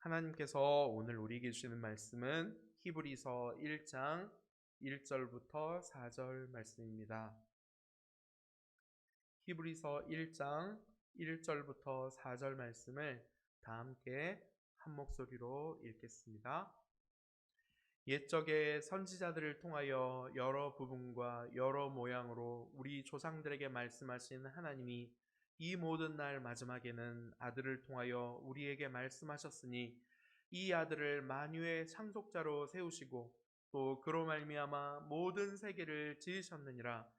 하나님께서 오늘 우리에게 주시는 말씀은 히브리서 1장 1절부터 4절 말씀입니다. 히브리서 1장 1절부터 4절 말씀을 다 함께 한 목소리로 읽겠습니다. 옛적에 선지자들을 통하여 여러 부분과 여러 모양으로 우리 조상들에게 말씀하신 하나님이 이 모든 날 마지막에는 아들을 통하여 우리에게 말씀하셨으니 이 아들을 만유의 상속자로 세우시고 또 그로 말미암아 모든 세계를 지으셨느니라.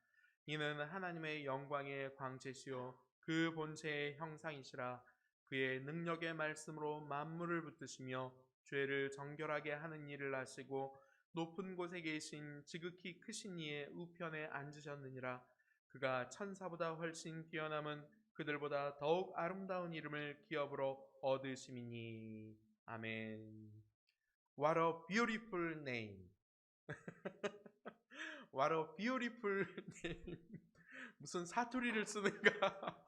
이는 하나님의 영광의 광채시요 그 본체의 형상이시라. 그의 능력의 말씀으로 만물을 붙드시며 죄를 정결하게 하는 일을 하시고 높은 곳에 계신 지극히 크신 이의 우편에 앉으셨느니라. 그가 천사보다 훨씬 뛰어남은 그들보다 더욱 아름다운 이름을 기업으로 얻으심이니. 아멘. What a beautiful name. What a beautiful name. 무슨 사투리를 쓰는가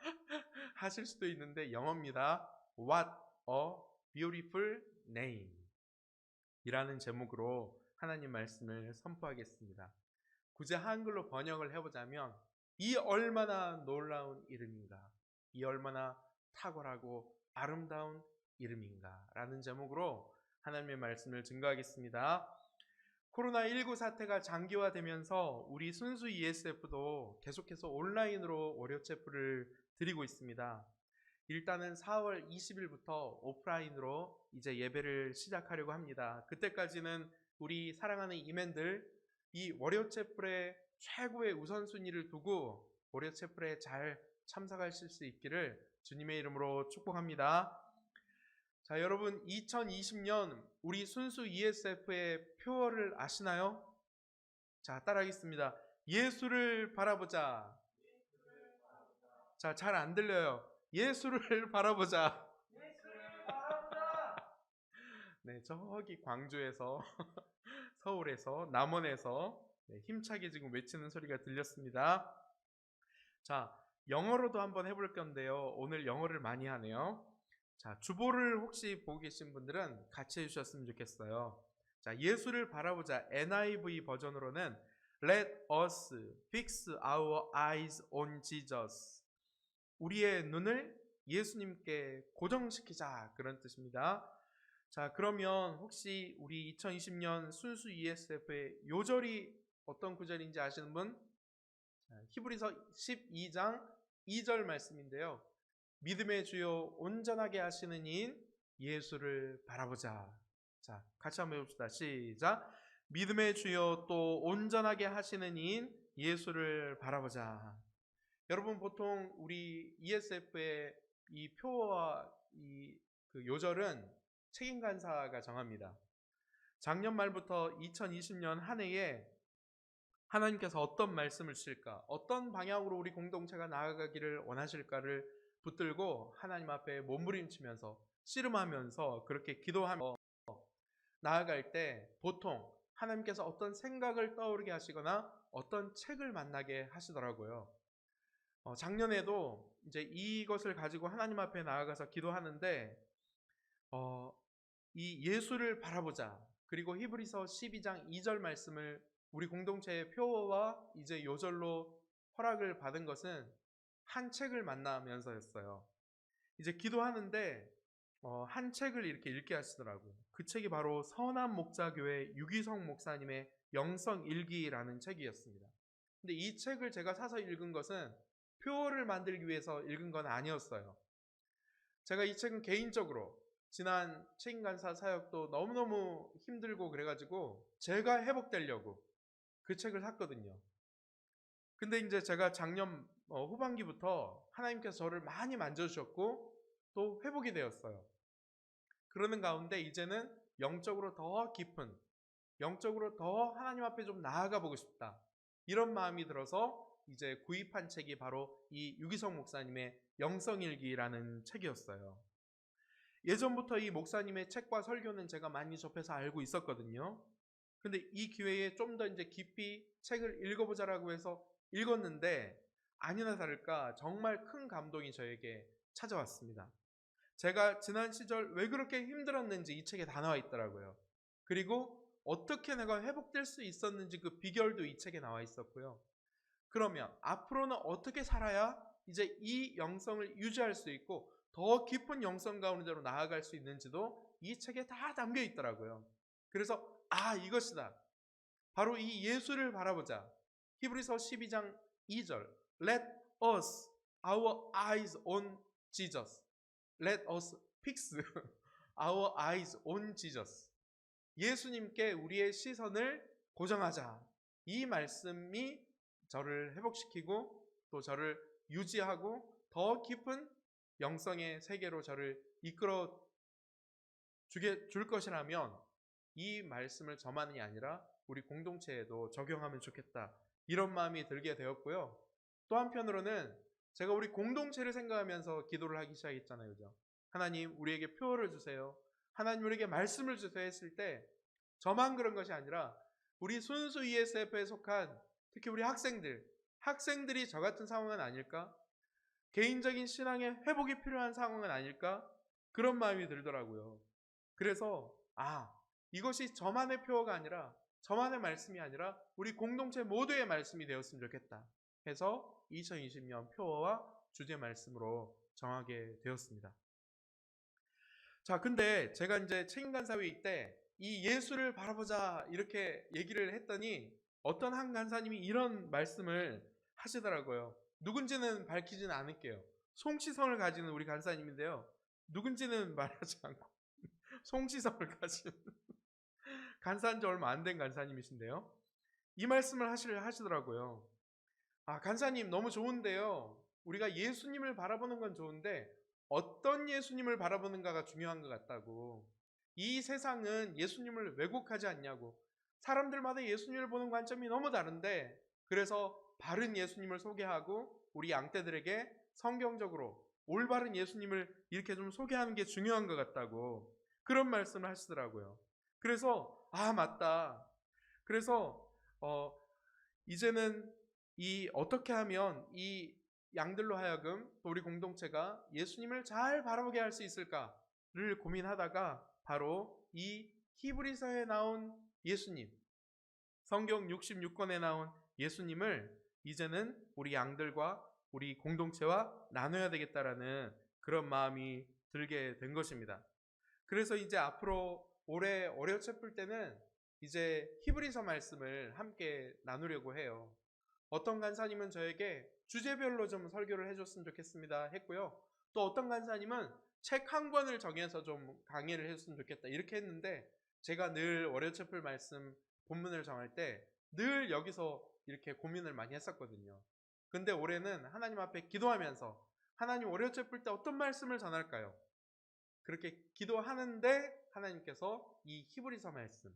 하실 수도 있는데 영어입니다. What a beautiful name 이라는 제목으로 하나님 말씀을 선포하겠습니다. 굳이 한글로 번역을 해보자면 이 얼마나 놀라운 이름인가, 이 얼마나 탁월하고 아름다운 이름인가 라는 제목으로 하나님의 말씀을 증거하겠습니다. 코로나19 사태가 장기화되면서 우리 순수 ESF도 계속해서 온라인으로 월요 체프를 드리고 있습니다. 일단은 4월 20일부터 오프라인으로 이제 예배를 시작하려고 합니다. 그때까지는 우리 사랑하는 이맨들 이 월요 체프의 최고의 우선순위를 두고 월요 체프에 잘 참석하실 수 있기를 주님의 이름으로 축복합니다. 자, 여러분 2020년 우리 순수 ESF의 표어를 아시나요? 자, 따라하겠습니다. 예수를 바라보자. 자, 잘 안 들려요. 예수를 바라보자. 네, 저기 광주에서 서울에서 남원에서 힘차게 지금 외치는 소리가 들렸습니다. 자, 영어로도 한번 해볼 건데요. 오늘 영어를 많이 하네요. 자, 주보를 혹시 보고 계신 분들은 같이 해주셨으면 좋겠어요. 자, 예수를 바라보자. NIV 버전으로는 Let us fix our eyes on Jesus. 우리의 눈을 예수님께 고정시키자, 그런 뜻입니다. 자, 그러면 혹시 우리 2020년 순수 ESF의 요절이 어떤 구절인지 아시는 분? 자, 히브리서 12장 2절 말씀인데요. 믿음의 주요 온전하게 하시는 이인 예수를 바라보자. 자, 같이 한번 해봅시다. 시작. 믿음의 주요 또 온전하게 하시는 이인 예수를 바라보자. 여러분, 보통 우리 ESF의 이 표어와 이 그 요절은 책임간사가 정합니다. 작년 말부터 2020년 한 해에 하나님께서 어떤 말씀을 주실까, 어떤 방향으로 우리 공동체가 나아가기를 원하실까를 붙들고 하나님 앞에 몸부림치면서 씨름하면서 그렇게 기도하며 나아갈 때 보통 하나님께서 어떤 생각을 떠오르게 하시거나 어떤 책을 만나게 하시더라고요. 작년에도 이제 이것을 가지고 하나님 앞에 나아가서 기도하는데 이 예수를 바라보자, 그리고 히브리서 12장 2절 말씀을 우리 공동체의 표어와 이제 요절로 허락을 받은 것은 한 책을 만나면서였어요. 이제 기도하는데 한 책을 이렇게 읽게 하시더라고요. 그 책이 바로 선한 목자교회 유기성 목사님의 영성일기라는 책이었습니다. 근데 이 책을 제가 사서 읽은 것은 표어를 만들기 위해서 읽은 건 아니었어요. 제가 이 책은 개인적으로 지난 책임간사 사역도 너무너무 힘들고 그래가지고 제가 회복되려고 그 책을 샀거든요. 근데 이제 제가 작년 후반기부터 하나님께서 저를 많이 만져주셨고 또 회복이 되었어요. 그러는 가운데 이제는 영적으로 더 깊은, 영적으로 더 하나님 앞에 좀 나아가 보고 싶다, 이런 마음이 들어서 이제 구입한 책이 바로 이 유기성 목사님의 영성일기라는 책이었어요. 예전부터 이 목사님의 책과 설교는 제가 많이 접해서 알고 있었거든요. 근데 이 기회에 좀 더 이제 깊이 책을 읽어보자라고 해서 읽었는데 아니나 다를까 정말 큰 감동이 저에게 찾아왔습니다. 제가 지난 시절 왜 그렇게 힘들었는지 이 책에 다 나와 있더라고요. 그리고 어떻게 내가 회복될 수 있었는지 그 비결도 이 책에 나와 있었고요. 그러면 앞으로는 어떻게 살아야 이제 이 영성을 유지할 수 있고 더 깊은 영성 가운데로 나아갈 수 있는지도 이 책에 다 담겨 있더라고요. 그래서 이것이다. 바로 이 예수를 바라보자. 히브리서 12장 2절 Let us our eyes on Jesus. Let us fix our eyes on Jesus. 예수님께 우리의 시선을 고정하자. 이 말씀이 저를 회복시키고 또 저를 유지하고 더 깊은 영성의 세계로 저를 이끌어 줄 것이라면 이 말씀을 저만이 아니라 우리 공동체에도 적용하면 좋겠다. 이런 마음이 들게 되었고요. 또 한편으로는 제가 우리 공동체를 생각하면서 기도를 하기 시작했잖아요. 그죠? 하나님 우리에게 표어를 주세요. 하나님 우리에게 말씀을 주세요 했을 때 저만 그런 것이 아니라 우리 순수 ESF에 속한 특히 우리 학생들이 저 같은 상황은 아닐까? 개인적인 신앙의 회복이 필요한 상황은 아닐까? 그런 마음이 들더라고요. 그래서 이것이 저만의 표어가 아니라 저만의 말씀이 아니라 우리 공동체 모두의 말씀이 되었으면 좋겠다 해서 2020년 표어와 주제 말씀으로 정하게 되었습니다. 자, 근데 제가 이제 책임간사회의 때 이 예수를 바라보자 이렇게 얘기를 했더니 어떤 한 간사님이 이런 말씀을 하시더라고요. 누군지는 밝히지는 않을게요. 송시성을 가지는 우리 간사님인데요. 누군지는 말하지 않고 송시성을 가진 간사한 지 얼마 안 된 간사님이신데요. 이 말씀을 하시더라고요. 간사님 너무 좋은데요. 우리가 예수님을 바라보는 건 좋은데 어떤 예수님을 바라보는가가 중요한 것 같다고. 이 세상은 예수님을 왜곡하지 않냐고. 사람들마다 예수님을 보는 관점이 너무 다른데 그래서 바른 예수님을 소개하고 우리 양떼들에게 성경적으로 올바른 예수님을 이렇게 좀 소개하는 게 중요한 것 같다고 그런 말씀을 하시더라고요. 그래서 맞다. 그래서 이제는 어떻게 하면 이 양들로 하여금 또 우리 공동체가 예수님을 잘 바라보게 할 수 있을까를 고민하다가 바로 이 히브리서에 나온 예수님, 성경 66권에 나온 예수님을 이제는 우리 양들과 우리 공동체와 나눠야 되겠다라는 그런 마음이 들게 된 것입니다. 그래서 이제 앞으로 올해 어려체플 때는 이제 히브리서 말씀을 함께 나누려고 해요. 어떤 간사님은 저에게 주제별로 좀 설교를 해줬으면 좋겠습니다 했고요. 또 어떤 간사님은 책 한 권을 정해서 좀 강의를 했으면 좋겠다 이렇게 했는데 제가 늘 월요체플 말씀 본문을 정할 때 늘 여기서 이렇게 고민을 많이 했었거든요. 근데 올해는 하나님 앞에 기도하면서 하나님 월요체플 때 어떤 말씀을 전할까요? 그렇게 기도하는데 하나님께서 이 히브리서 말씀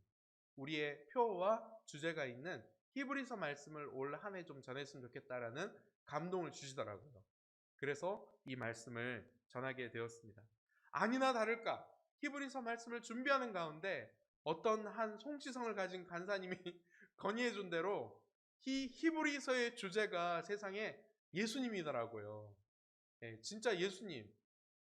우리의 표어와 주제가 있는 히브리서 말씀을 올 한 해 좀 전했으면 좋겠다라는 감동을 주시더라고요. 그래서 이 말씀을 전하게 되었습니다. 아니나 다를까 히브리서 말씀을 준비하는 가운데 어떤 한 송시성을 가진 간사님이 건의해 준 대로 이 히브리서의 주제가 세상에 예수님이더라고요. 진짜 예수님.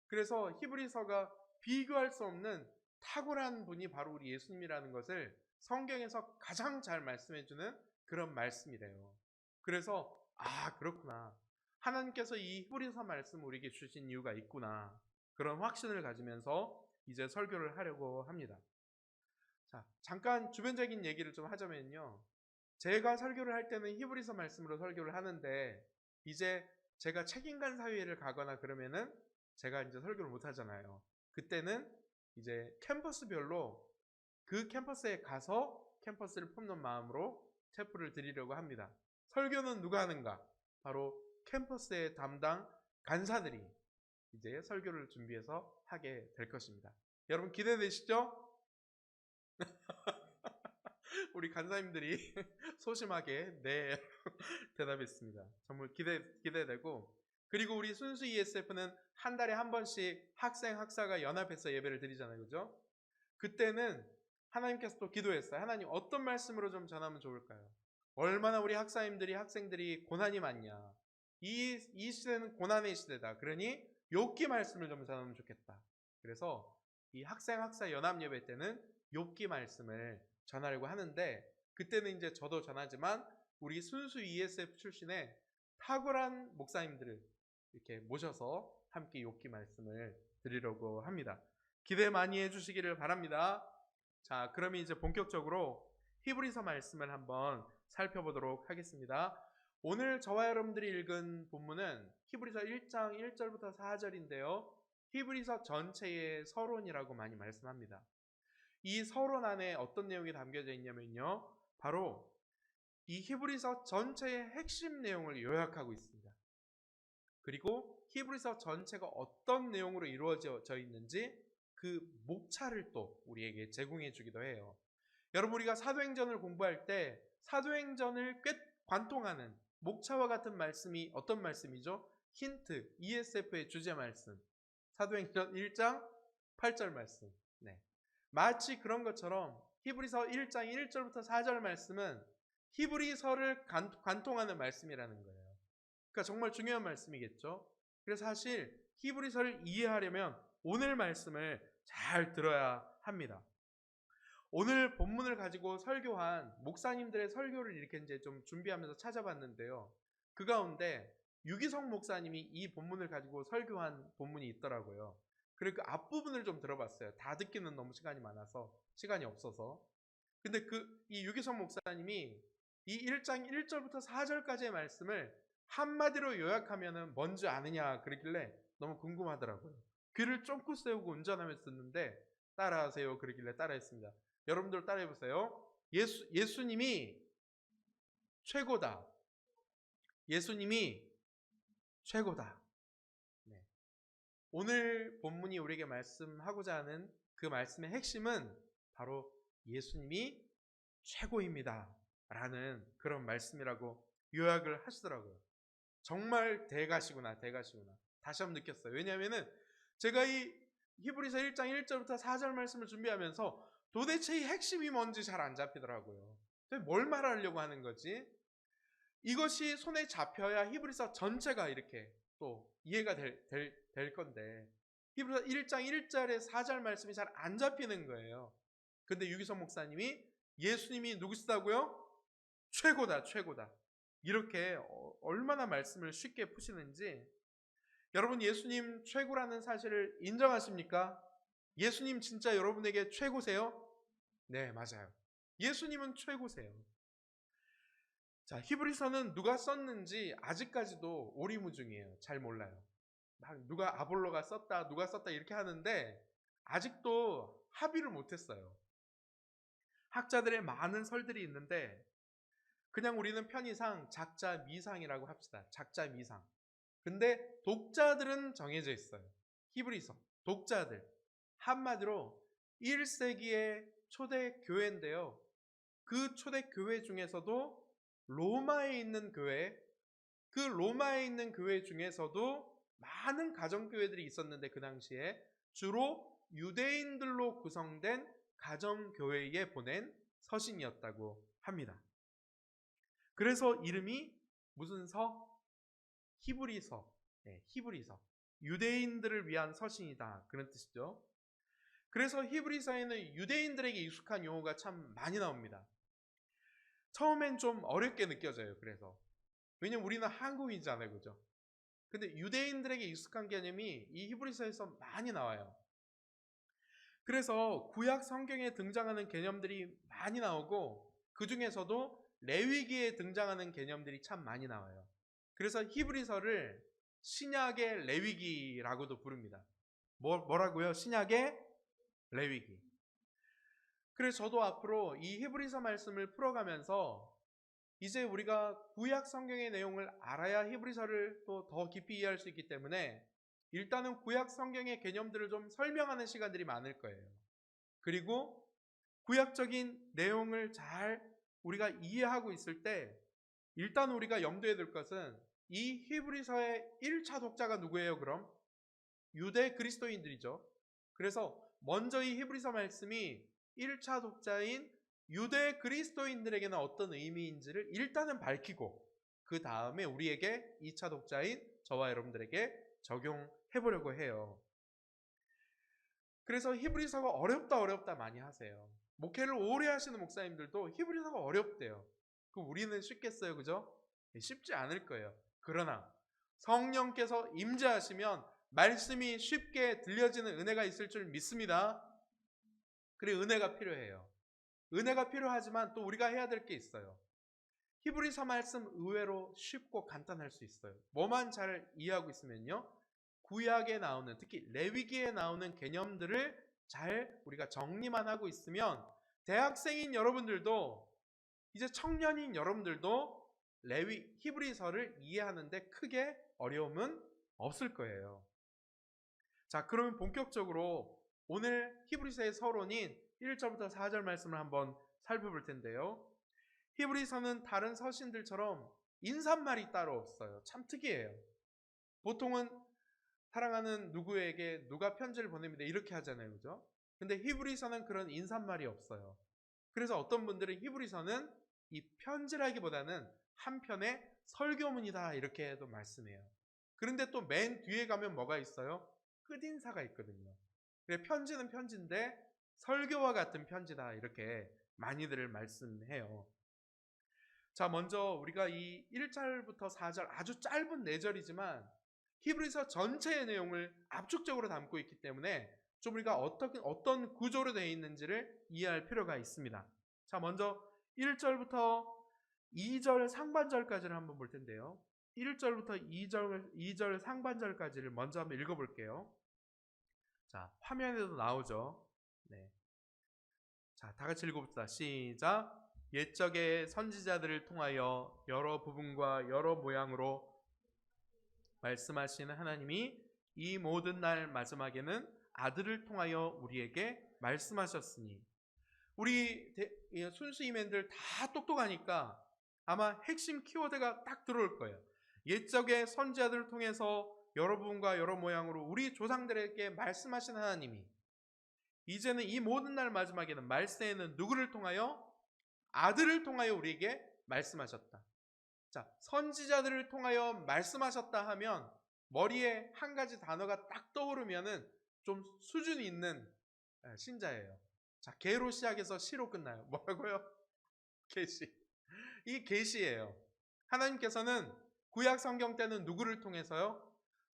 그래서 히브리서가 비교할 수 없는 탁월한 분이 바로 우리 예수님이라는 것을 성경에서 가장 잘 말씀해주는 그런 말씀이래요. 그래서 그렇구나. 하나님께서 이 히브리서 말씀 우리에게 주신 이유가 있구나. 그런 확신을 가지면서 이제 설교를 하려고 합니다. 자, 잠깐 주변적인 얘기를 좀 하자면요. 제가 설교를 할 때는 히브리서 말씀으로 설교를 하는데 이제 제가 책임간 사회를 가거나 그러면은 제가 이제 설교를 못 하잖아요. 그때는 이제 캠퍼스별로 그 캠퍼스에 가서 캠퍼스를 품는 마음으로 체프를 드리려고 합니다. 설교는 누가 하는가? 바로 캠퍼스의 담당 간사들이 이제 설교를 준비해서 하게 될 것입니다. 여러분 기대되시죠? 우리 간사님들이 소심하게 네 대답했습니다. 정말 기대되고 그리고 우리 순수 ESF는 한 달에 한 번씩 학생 학사가 연합해서 예배를 드리잖아요. 그죠? 그때는 하나님께서 또 기도했어요. 하나님 어떤 말씀으로 좀 전하면 좋을까요? 얼마나 우리 학생들이 고난이 많냐. 이 시대는 고난의 시대다. 그러니 욥기 말씀을 좀 전하면 좋겠다. 그래서 이 학생 학사 연합 예배 때는 욥기 말씀을 전하려고 하는데, 그때는 이제 저도 전하지만 우리 순수 ESF 출신의 탁월한 목사님들을 이렇게 모셔서 함께 욥기 말씀을 드리려고 합니다. 기대 많이 해주시기를 바랍니다. 자, 그러면 이제 본격적으로 히브리서 말씀을 한번 살펴보도록 하겠습니다. 오늘 저와 여러분들이 읽은 본문은 히브리서 1장 1절부터 4절인데요. 히브리서 전체의 서론이라고 많이 말씀합니다. 이 서론 안에 어떤 내용이 담겨져 있냐면요, 바로 이 히브리서 전체의 핵심 내용을 요약하고 있습니다. 그리고 히브리서 전체가 어떤 내용으로 이루어져 있는지 그 목차를 또 우리에게 제공해 주기도 해요. 여러분, 우리가 사도행전을 공부할 때 사도행전을 꽤 관통하는 목차와 같은 말씀이 어떤 말씀이죠? 힌트, ESF의 주제 말씀, 사도행전 1장 8절 말씀. 네. 마치 그런 것처럼 히브리서 1장 1절부터 4절 말씀은 히브리서를 관통하는 말씀이라는 거예요. 그러니까 정말 중요한 말씀이겠죠. 그래서 사실 히브리서를 이해하려면 오늘 말씀을 잘 들어야 합니다. 오늘 본문을 가지고 설교한 목사님들의 설교를 이렇게 이제 좀 준비하면서 찾아봤는데요. 그 가운데 유기성 목사님이 이 본문을 가지고 설교한 본문이 있더라고요. 그리고 그 앞부분을 좀 들어봤어요. 다 듣기는 너무 시간이 없어서. 근데 이 유기성 목사님이 이 1장 1절부터 4절까지의 말씀을 한마디로 요약하면은 뭔지 아느냐 그러길래 너무 궁금하더라고요. 귀를 쫑긋 세우고 운전하면서 듣는데 따라하세요 그러길래 따라했습니다. 여러분들 따라해보세요. 예수님이 최고다. 예수님이 최고다. 네. 오늘 본문이 우리에게 말씀하고자 하는 그 말씀의 핵심은 바로 예수님이 최고입니다 라는 그런 말씀이라고 요약을 하시더라고요. 정말 대가시구나. 다시 한번 느꼈어요. 왜냐하면 제가 이 히브리서 1장 1절부터 4절 말씀을 준비하면서 도대체 이 핵심이 뭔지 잘 안 잡히더라고요. 뭘 말하려고 하는 거지? 이것이 손에 잡혀야 히브리서 전체가 이렇게 또 이해가 될 건데 히브리서 1장 1절에 4절 말씀이 잘 안 잡히는 거예요. 근데 유기성 목사님이 예수님이 누구시다고요? 최고다. 이렇게 얼마나 말씀을 쉽게 푸시는지. 여러분, 예수님 최고라는 사실을 인정하십니까? 예수님 진짜 여러분에게 최고세요? 네, 맞아요. 예수님은 최고세요. 자, 히브리서는 누가 썼는지 아직까지도 오리무중이에요. 잘 몰라요. 누가 아볼로가 썼다, 누가 썼다 이렇게 하는데 아직도 합의를 못했어요. 학자들의 많은 설들이 있는데 그냥 우리는 편의상 작자 미상이라고 합시다. 작자 미상. 근데 독자들은 정해져 있어요. 히브리서 독자들. 한마디로 1세기의 초대 교회인데요. 그 초대 교회 중에서도 로마에 있는 교회, 그 로마에 있는 교회 중에서도 많은 가정교회들이 있었는데 그 당시에 주로 유대인들로 구성된 가정교회에 보낸 서신이었다고 합니다. 그래서 이름이 무슨 서? 히브리서. 네, 히브리서. 유대인들을 위한 서신이다. 그런 뜻이죠. 그래서 히브리서에는 유대인들에게 익숙한 용어가 참 많이 나옵니다. 처음엔 좀 어렵게 느껴져요. 그래서 왜냐면 우리는 한국인이잖아요. 그죠? 근데 유대인들에게 익숙한 개념이 이 히브리서에서 많이 나와요. 그래서 구약 성경에 등장하는 개념들이 많이 나오고 그 중에서도 레위기에 등장하는 개념들이 참 많이 나와요. 그래서 히브리서를 신약의 레위기라고도 부릅니다. 뭐라고요? 신약의 레위기. 그래서 저도 앞으로 이 히브리서 말씀을 풀어가면서 이제 우리가 구약 성경의 내용을 알아야 히브리서를 또 더 깊이 이해할 수 있기 때문에 일단은 구약 성경의 개념들을 좀 설명하는 시간들이 많을 거예요. 그리고 구약적인 내용을 잘 우리가 이해하고 있을 때 일단 우리가 염두에 둘 것은 이 히브리서의 1차 독자가 누구예요? 그럼 유대 그리스도인들이죠. 그래서 먼저 이 히브리서 말씀이 1차 독자인 유대 그리스도인들에게는 어떤 의미인지를 일단은 밝히고 그 다음에 우리에게 2차 독자인 저와 여러분들에게 적용해 해보려고 해요. 그래서 히브리서가 어렵다 많이 하세요. 목회를 오래 하시는 목사님들도 히브리서가 어렵대요. 그 우리는 쉽겠어요, 그죠? 쉽지 않을 거예요. 그러나 성령께서 임재하시면 말씀이 쉽게 들려지는 은혜가 있을 줄 믿습니다. 그래, 은혜가 필요해요. 은혜가 필요하지만 또 우리가 해야 될 게 있어요. 히브리서 말씀 의외로 쉽고 간단할 수 있어요. 뭐만 잘 이해하고 있으면요, 구약에 나오는, 특히 레위기에 나오는 개념들을 잘 우리가 정리만 하고 있으면 대학생인 여러분들도, 이제 청년인 여러분들도 히브리서를 이해하는데 크게 어려움은 없을 거예요. 자, 그러면 본격적으로 오늘 히브리서의 서론인 1절부터 4절 말씀을 한번 살펴볼 텐데요. 히브리서는 다른 서신들처럼 인사말이 따로 없어요. 참 특이해요. 보통은 사랑하는 누구에게 누가 편지를 보냅니다 이렇게 하잖아요, 그죠? 근데 히브리서는 그런 인사말이 없어요. 그래서 어떤 분들은 히브리서는 이 편지라기보다는 한편의 설교문이다 이렇게도 말씀해요. 그런데 또 맨 뒤에 가면 뭐가 있어요? 끝인사가 있거든요. 그래, 편지는 편지인데 설교와 같은 편지다 이렇게 많이들 말씀해요. 자, 먼저 우리가 이 1절부터 4절 아주 짧은 4절이지만 히브리서 전체의 내용을 압축적으로 담고 있기 때문에 좀 우리가 어떤 구조로 되어 있는지를 이해할 필요가 있습니다. 자, 먼저 1절부터 2절 상반절까지를 한번 볼 텐데요. 1절부터 2절 상반절까지를 먼저 한번 읽어볼게요. 자, 화면에도 나오죠. 네. 자, 다 같이 읽어봅시다. 시작. 옛적의 선지자들을 통하여 여러 부분과 여러 모양으로 말씀하시는 하나님이 이 모든 날 마지막에는 아들을 통하여 우리에게 말씀하셨으니, 우리 순수이맨들 다 똑똑하니까 아마 핵심 키워드가 딱 들어올 거예요. 옛적의 선지자들을 통해서 여러 부분과 여러 모양으로 우리 조상들에게 말씀하신 하나님이 이제는 이 모든 날 마지막에는 말세에는 누구를 통하여? 아들을 통하여 우리에게 말씀하셨다. 자, 선지자들을 통하여 말씀하셨다 하면 머리에 한 가지 단어가 딱 떠오르면은 좀 수준이 있는 신자예요. 자, 계로 시작해서 시로 끝나요. 뭐라고요? 계시. 이 계시예요. 하나님께서는 구약 성경 때는 누구를 통해서요?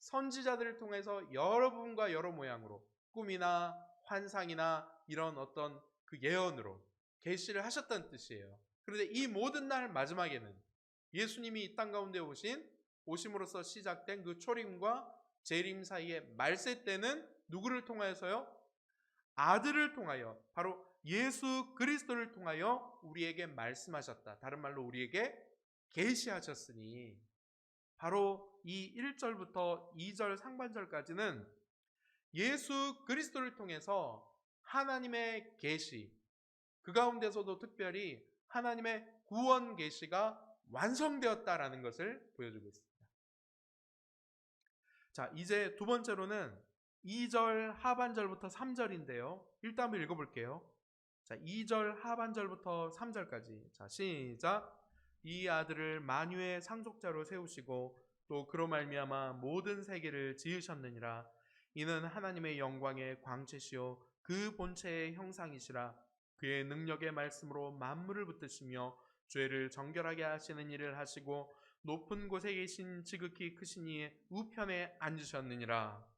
선지자들을 통해서 여러 부분과 여러 모양으로 꿈이나 환상이나 이런 어떤 그 예언으로 계시를 하셨다는 뜻이에요. 그런데 이 모든 날 마지막에는 예수님이 이 땅 가운데 오심으로써 시작된 그 초림과 재림 사이의 말세 때는 누구를 통하여서요? 아들을 통하여, 바로 예수 그리스도를 통하여 우리에게 말씀하셨다. 다른 말로 우리에게 계시하셨으니, 바로 이 1절부터 2절 상반절까지는 예수 그리스도를 통해서 하나님의 계시, 그 가운데서도 특별히 하나님의 구원 계시가 완성되었다라는 것을 보여주고 있습니다. 자, 이제 두 번째로는 2절 하반절부터 3절인데요. 일단 한번 읽어볼게요. 자, 2절 하반절부터 3절까지. 자, 시작. 이 아들을 만유의 상속자로 세우시고 또 그로 말미암아 모든 세계를 지으셨느니라. 이는 하나님의 영광의 광채시요 그 본체의 형상이시라. 그의 능력의 말씀으로 만물을 붙드시며 죄를 정결하게 하시는 일을 하시고 높은 곳에 계신 지극히 크신 이의 우편에 앉으셨느니라.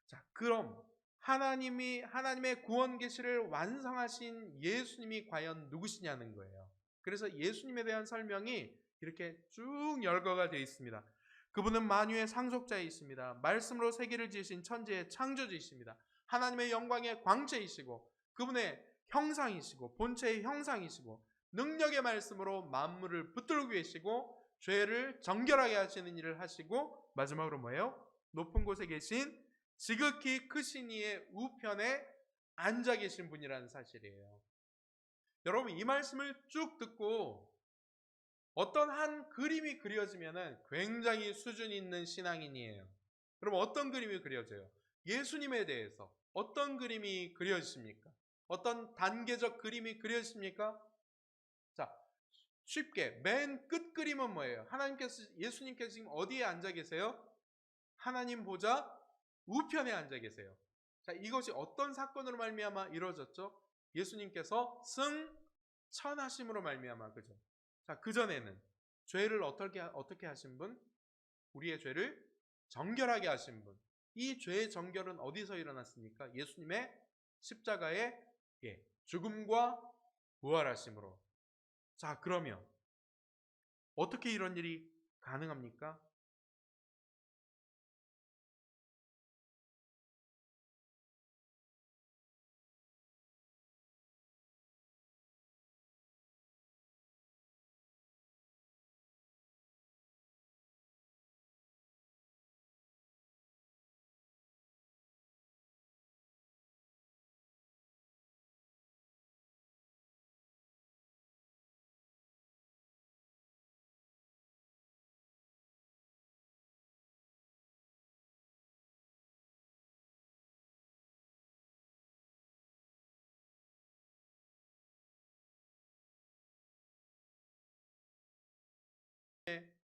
자, 그럼 하나님의 구원 계시를 완성하신 예수님이 과연 누구시냐는 거예요. 그래서 예수님에 대한 설명이 이렇게 쭉 열거가 되어 있습니다. 그분은 만유의 상속자이십니다. 말씀으로 세계를 지으신 천지의 창조주이십니다. 하나님의 영광의 광채이시고 그분의 형상이시고 본체의 형상이시고 능력의 말씀으로 만물을 붙들고 계시고 죄를 정결하게 하시는 일을 하시고 마지막으로 뭐예요? 높은 곳에 계신 지극히 크신 이의 우편에 앉아 계신 분이라는 사실이에요. 여러분, 이 말씀을 쭉 듣고 어떤 한 그림이 그려지면 굉장히 수준 있는 신앙인이에요. 그럼 어떤 그림이 그려져요? 예수님에 대해서 어떤 그림이 그려지십니까? 어떤 단계적 그림이 그려지십니까? 자, 쉽게 맨 끝 그림은 뭐예요? 예수님께서 지금 어디에 앉아 계세요? 하나님 보좌 우편에 앉아 계세요. 자, 이것이 어떤 사건으로 말미암아 이루어졌죠? 예수님께서 승천하심으로 말미암아, 그죠? 자, 그 전에는 죄를 어떻게 하신 분? 우리의 죄를 정결하게 하신 분. 이 죄의 정결은 어디서 일어났습니까? 예수님의 십자가의 죽음과 부활하심으로. 자, 그러면 어떻게 이런 일이 가능합니까?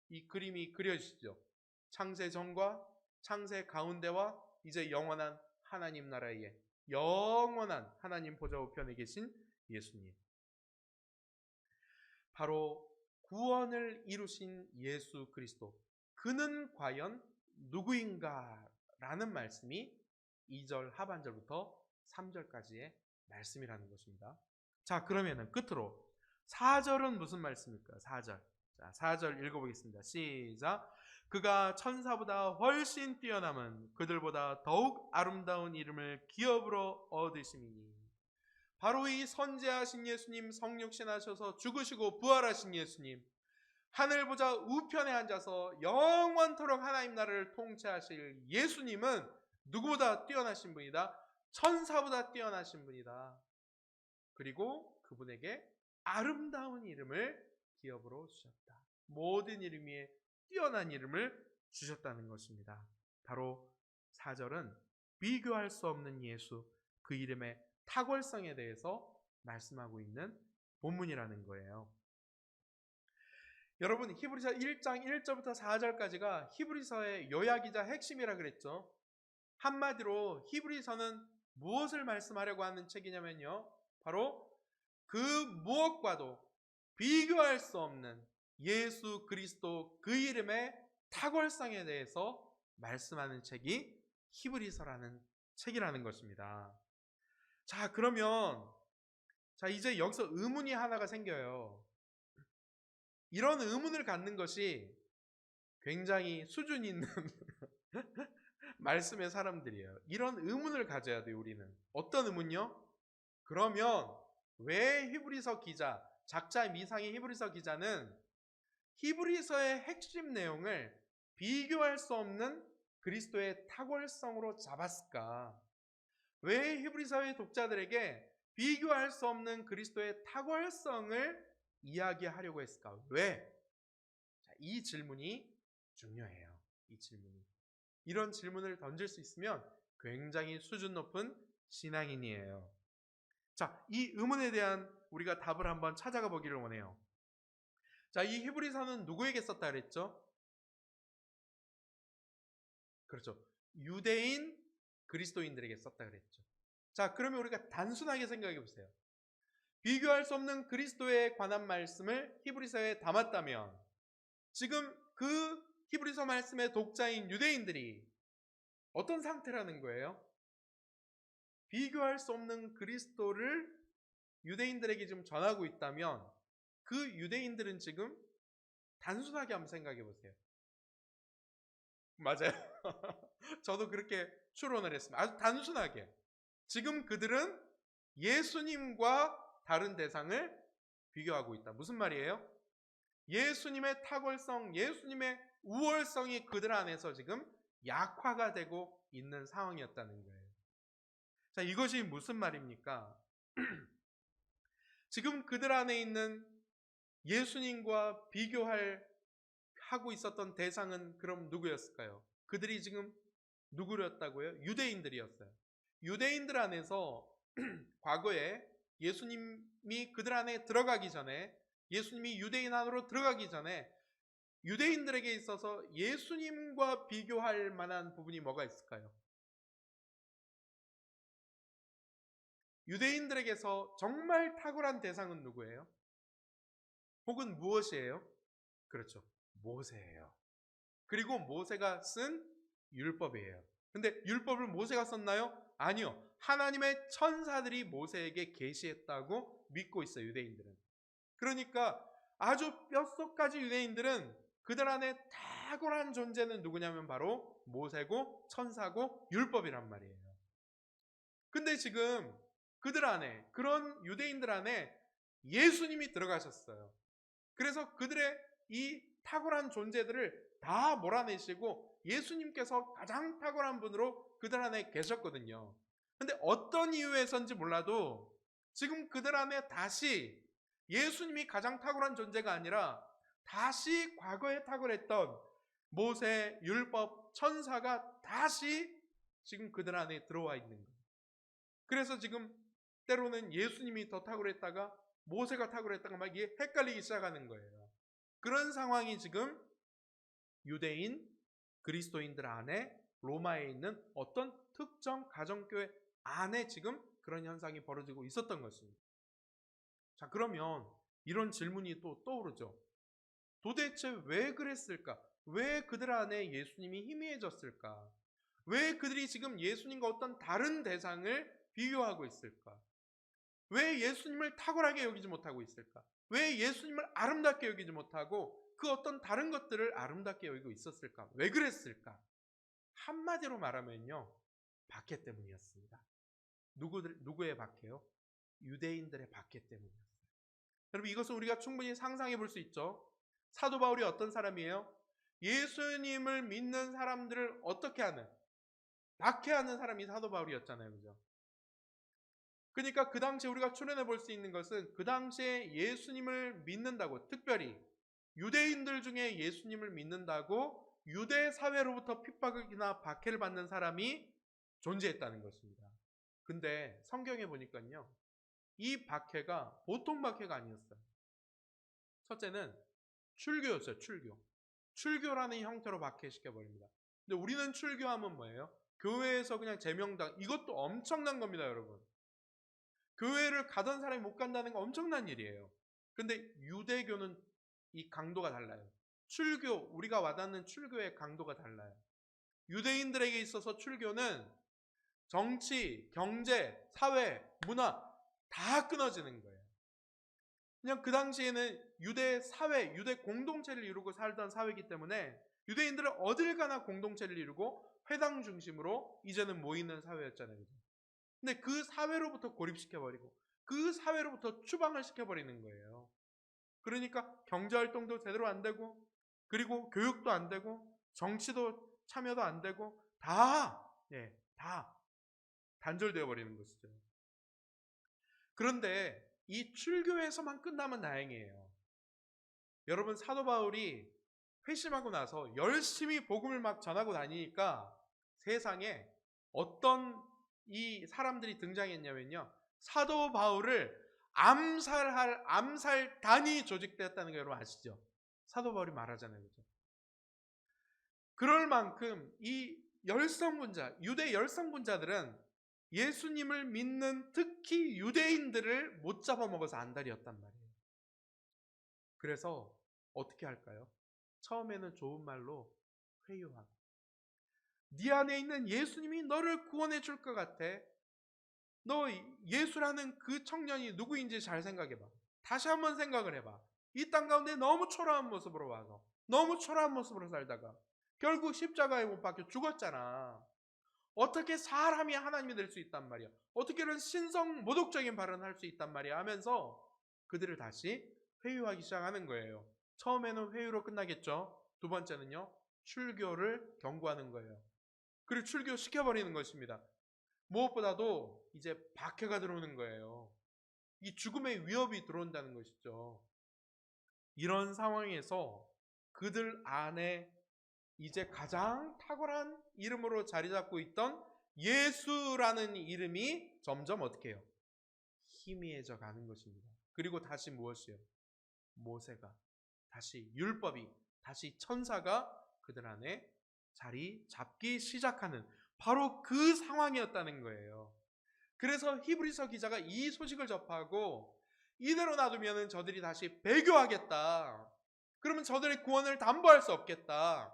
이 그림이 그려지죠. 창세 전과 창세 가운데와 이제 영원한 하나님 나라의 영원한 하나님 보좌 우편에 계신 예수님. 바로 구원을 이루신 예수 그리스도. 그는 과연 누구인가? 라는 말씀이 2절 하반절부터 3절까지의 말씀이라는 것입니다. 자, 그러면은 끝으로 4절은 무슨 말씀일까요? 4절. 자, 4절 읽어보겠습니다. 시작. 그가 천사보다 훨씬 뛰어남은 그들보다 더욱 아름다운 이름을 기업으로 얻으심이니. 바로 이 선지하신 예수님, 성육신하셔서 죽으시고 부활하신 예수님, 하늘 보좌 우편에 앉아서 영원토록 하나님 나라를 통치하실 예수님은 누구보다 뛰어나신 분이다. 천사보다 뛰어나신 분이다. 그리고 그분에게 아름다운 이름을 기업으로 주셨다. 모든 이름 위에 뛰어난 이름을 주셨다는 것입니다. 바로 4절은 비교할 수 없는 예수, 그 이름의 탁월성에 대해서 말씀하고 있는 본문이라는 거예요. 여러분, 히브리서 1장 1절부터 4절까지가 히브리서의 요약이자 핵심이라 그랬죠. 한마디로 히브리서는 무엇을 말씀하려고 하는 책이냐면요, 바로 그 무엇과도 비교할 수 없는 예수 그리스도 그 이름의 탁월성에 대해서 말씀하는 책이 히브리서라는 책이라는 것입니다. 자, 그러면 이제 여기서 의문이 하나가 생겨요. 이런 의문을 갖는 것이 굉장히 수준 있는 말씀의 사람들이에요. 이런 의문을 가져야 돼요, 우리는. 어떤 의문요? 그러면 왜 히브리서 기자, 작자 미상의 히브리서 기자는 히브리서의 핵심 내용을 비교할 수 없는 그리스도의 탁월성으로 잡았을까? 왜 히브리서의 독자들에게 비교할 수 없는 그리스도의 탁월성을 이야기하려고 했을까? 왜? 자, 이 질문이 중요해요. 이 질문이. 이런 질문을 던질 수 있으면 굉장히 수준 높은 신앙인이에요. 자, 이 의문에 대한 우리가 답을 한번 찾아가 보기를 원해요. 자, 이 히브리서는 누구에게 썼다 그랬죠? 그렇죠. 유대인 그리스도인들에게 썼다 그랬죠. 자, 그러면 우리가 단순하게 생각해 보세요. 비교할 수 없는 그리스도에 관한 말씀을 히브리서에 담았다면 지금 그 히브리서 말씀의 독자인 유대인들이 어떤 상태라는 거예요? 비교할 수 없는 그리스도를 유대인들에게 지금 전하고 있다면 그 유대인들은 지금 단순하게 한번 생각해 보세요. 맞아요. 저도 그렇게 추론을 했습니다. 아주 단순하게. 지금 그들은 예수님과 다른 대상을 비교하고 있다. 무슨 말이에요? 예수님의 탁월성, 예수님의 우월성이 그들 안에서 지금 약화가 되고 있는 상황이었다는 거예요. 자, 이것이 무슨 말입니까? 지금 그들 안에 있는 예수님과 하고 있었던 대상은 그럼 누구였을까요? 그들이 지금 누구였다고요? 유대인들이었어요. 유대인들 안에서 과거에 예수님이 그들 안에 들어가기 전에, 예수님이 유대인 안으로 들어가기 전에 유대인들에게 있어서 예수님과 비교할 만한 부분이 뭐가 있을까요? 유대인들에게서 정말 탁월한 대상은 누구예요? 혹은 무엇이에요? 그렇죠. 모세예요. 그리고 모세가 쓴 율법이에요. 근데 율법을 모세가 썼나요? 아니요. 하나님의 천사들이 모세에게 계시했다고 믿고 있어요, 유대인들은. 그러니까 아주 뼛속까지 유대인들은 그들 안에 탁월한 존재는 누구냐면 바로 모세고 천사고 율법이란 말이에요. 근데 지금 그들 안에, 그런 유대인들 안에 예수님이 들어가셨어요. 그래서 그들의 이 탁월한 존재들을 다 몰아내시고 예수님께서 가장 탁월한 분으로 그들 안에 계셨거든요. 근데 어떤 이유에서인지 몰라도 지금 그들 안에 다시 예수님이 가장 탁월한 존재가 아니라 다시 과거에 탁월했던 모세, 율법, 천사가 다시 지금 그들 안에 들어와 있는 거예요. 그래서 지금 때로는 예수님이 더 탁월했다가 모세가 탁월했다가 막 이게 헷갈리기 시작하는 거예요. 그런 상황이 지금 유대인 그리스도인들 안에 로마에 있는 어떤 특정 가정교회 안에 지금 그런 현상이 벌어지고 있었던 것입니다. 자, 그러면 이런 질문이 또 떠오르죠. 도대체 왜 그랬을까? 왜 그들 안에 예수님이 희미해졌을까? 왜 그들이 지금 예수님과 어떤 다른 대상을 비교하고 있을까? 왜 예수님을 탁월하게 여기지 못하고 있을까? 왜 예수님을 아름답게 여기지 못하고 그 어떤 다른 것들을 아름답게 여기고 있었을까? 왜 그랬을까? 한마디로 말하면요, 박해 때문이었습니다. 누구의 박해요? 유대인들의 박해 때문이었어요. 여러분, 이것은 우리가 충분히 상상해 볼 수 있죠. 사도 바울이 어떤 사람이에요? 예수님을 믿는 사람들을 어떻게 하는, 박해하는 사람이 사도 바울이었잖아요. 그죠? 그러니까 그 당시에 우리가 추론해 볼 수 있는 것은 그 당시에 예수님을 믿는다고, 특별히 유대인들 중에 예수님을 믿는다고 유대 사회로부터 핍박이나 박해를 받는 사람이 존재했다는 것입니다. 근데 성경에 보니까요, 이 박해가 보통 박해가 아니었어요. 첫째는 출교였어요. 출교라는 형태로 박해시켜버립니다. 근데 우리는 출교하면 뭐예요? 교회에서 그냥 제명당, 이것도 엄청난 겁니다, 여러분. 교회를 가던 사람이 못 간다는 건 엄청난 일이에요. 근데 유대교는 이 강도가 달라요. 출교, 우리가 와닿는 출교의 강도가 달라요. 유대인들에게 있어서 출교는 정치, 경제, 사회, 문화 다 끊어지는 거예요. 그냥 그 당시에는 유대 사회, 유대 공동체를 이루고 살던 사회이기 때문에 유대인들은 어딜 가나 공동체를 이루고 회당 중심으로 이제는 모이는 사회였잖아요. 근데 그 사회로부터 고립시켜버리고 그 사회로부터 추방을 시켜버리는 거예요. 그러니까 경제활동도 제대로 안 되고, 그리고 교육도 안 되고, 정치도 참여도 안 되고, 다 단절되어 버리는 것이죠. 그런데 이 출교에서만 끝나면 다행이에요. 여러분, 사도 바울이 회심하고 나서 열심히 복음을 막 전하고 다니니까 세상에 어떤 이 사람들이 등장했냐면요, 사도 바울을 암살할 암살단이 조직되었다는 거 여러분 아시죠? 사도 바울이 말하잖아요. 그죠? 그럴 만큼 이 열성분자, 유대 열성분자들은 예수님을 믿는 특히 유대인들을 못 잡아먹어서 안달이었단 말이에요. 그래서 어떻게 할까요? 처음에는 좋은 말로 회유하고, 네 안에 있는 예수님이 너를 구원해 줄 것 같아. 너 예수라는 그 청년이 누구인지 잘 생각해봐. 다시 한번 생각을 해봐. 이 땅 가운데 너무 초라한 모습으로 와서, 너무 초라한 모습으로 살다가 결국 십자가에 못 박혀 죽었잖아. 어떻게 사람이 하나님이 될 수 있단 말이야. 어떻게 이런 신성 모독적인 발언을 할 수 있단 말이야 하면서 그들을 다시 회유하기 시작하는 거예요. 처음에는 회유로 끝나겠죠. 두 번째는요, 출교를 경고하는 거예요. 그리고 출교시켜버리는 것입니다. 무엇보다도 이제 박해가 들어오는 거예요. 이 죽음의 위협이 들어온다는 것이죠. 이런 상황에서 그들 안에 이제 가장 탁월한 이름으로 자리 잡고 있던 예수라는 이름이 점점 어떻게 해요? 희미해져 가는 것입니다. 그리고 다시 무엇이요? 모세가, 다시 율법이, 다시 천사가 그들 안에 자리 잡기 시작하는 바로 그 상황이었다는 거예요. 그래서 히브리서 기자가 이 소식을 접하고 이대로 놔두면 저들이 다시 배교하겠다. 그러면 저들의 구원을 담보할 수 없겠다.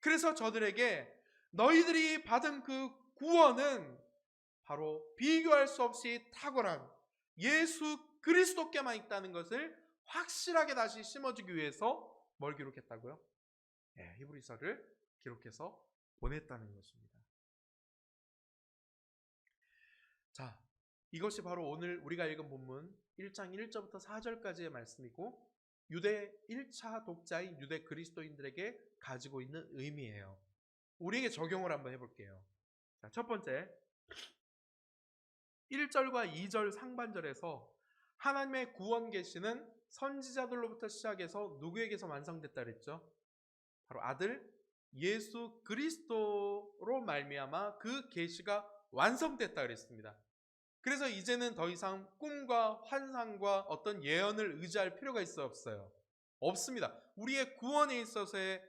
그래서 저들에게 너희들이 받은 그 구원은 바로 비교할 수 없이 탁월한 예수 그리스도께만 있다는 것을 확실하게 다시 심어주기 위해서 뭘 기록했다고요? 히브리서를 기록해서 보냈다는 것입니다. 자, 이것이 바로 오늘 우리가 읽은 본문 1장 1절부터 4절까지의 말씀이고 유대 1차 독자인 유대 그리스도인들에게 가지고 있는 의미예요. 우리에게 적용을 한번 해볼게요. 자, 첫 번째 1절과 2절 상반절에서 하나님의 구원 계시는 선지자들로부터 시작해서 누구에게서 완성됐다 그랬죠? 바로 아들 예수 그리스도로 말미암아 그 계시가 완성됐다 그랬습니다. 그래서 이제는 더 이상 꿈과 환상과 어떤 예언을 의지할 필요가 있어 없어요? 없습니다. 우리의 구원에 있어서의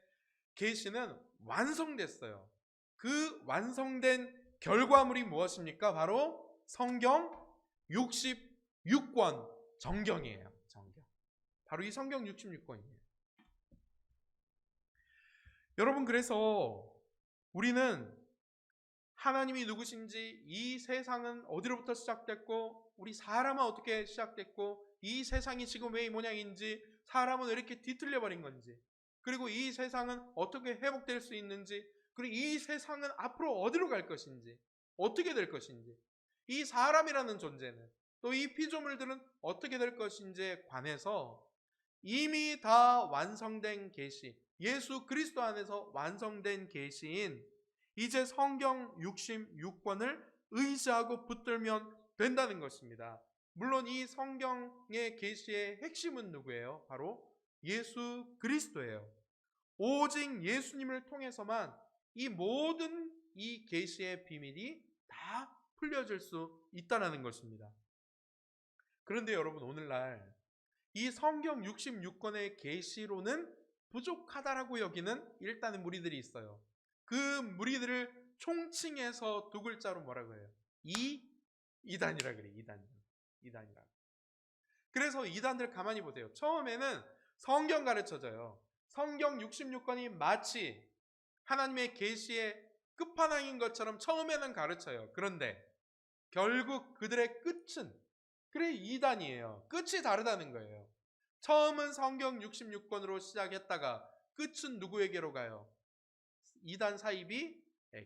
계시는 완성됐어요. 그 완성된 결과물이 무엇입니까? 바로 성경 66권 정경이에요. 정경. 바로 이 성경 66권이에요. 여러분, 그래서 우리는 하나님이 누구신지, 이 세상은 어디로부터 시작됐고 우리 사람은 어떻게 시작됐고 이 세상이 지금 왜 이 모양인지, 사람은 왜 이렇게 뒤틀려 버린 건지, 그리고 이 세상은 어떻게 회복될 수 있는지, 그리고 이 세상은 앞으로 어디로 갈 것인지, 어떻게 될 것인지, 이 사람이라는 존재는, 또 이 피조물들은 어떻게 될 것인지에 관해서 이미 다 완성된 계시, 예수 그리스도 안에서 완성된 계시인 이제 성경 66권을 의지하고 붙들면 된다는 것입니다. 물론 이 성경의 계시의 핵심은 누구예요? 바로 예수 그리스도예요. 오직 예수님을 통해서만 이 모든 이 계시의 비밀이 다 풀려질 수 있다는 것입니다. 그런데 여러분, 오늘날 이 성경 66권의 계시로는 부족하다라고 여기는 일단은 무리들이 있어요. 그 무리들을 총칭해서 두 글자로 뭐라고 해요? 이단이라 그래요. 이단이라. 그래서 이단들 가만히 보세요. 처음에는 성경 가르쳐줘요. 성경 66권이 마치 하나님의 계시의 끝판왕인 것처럼 처음에는 가르쳐요. 그런데 결국 그들의 끝은 그래 이단이에요. 끝이 다르다는 거예요. 처음은 성경 66권으로 시작했다가 끝은 누구에게로 가요? 이단 사입이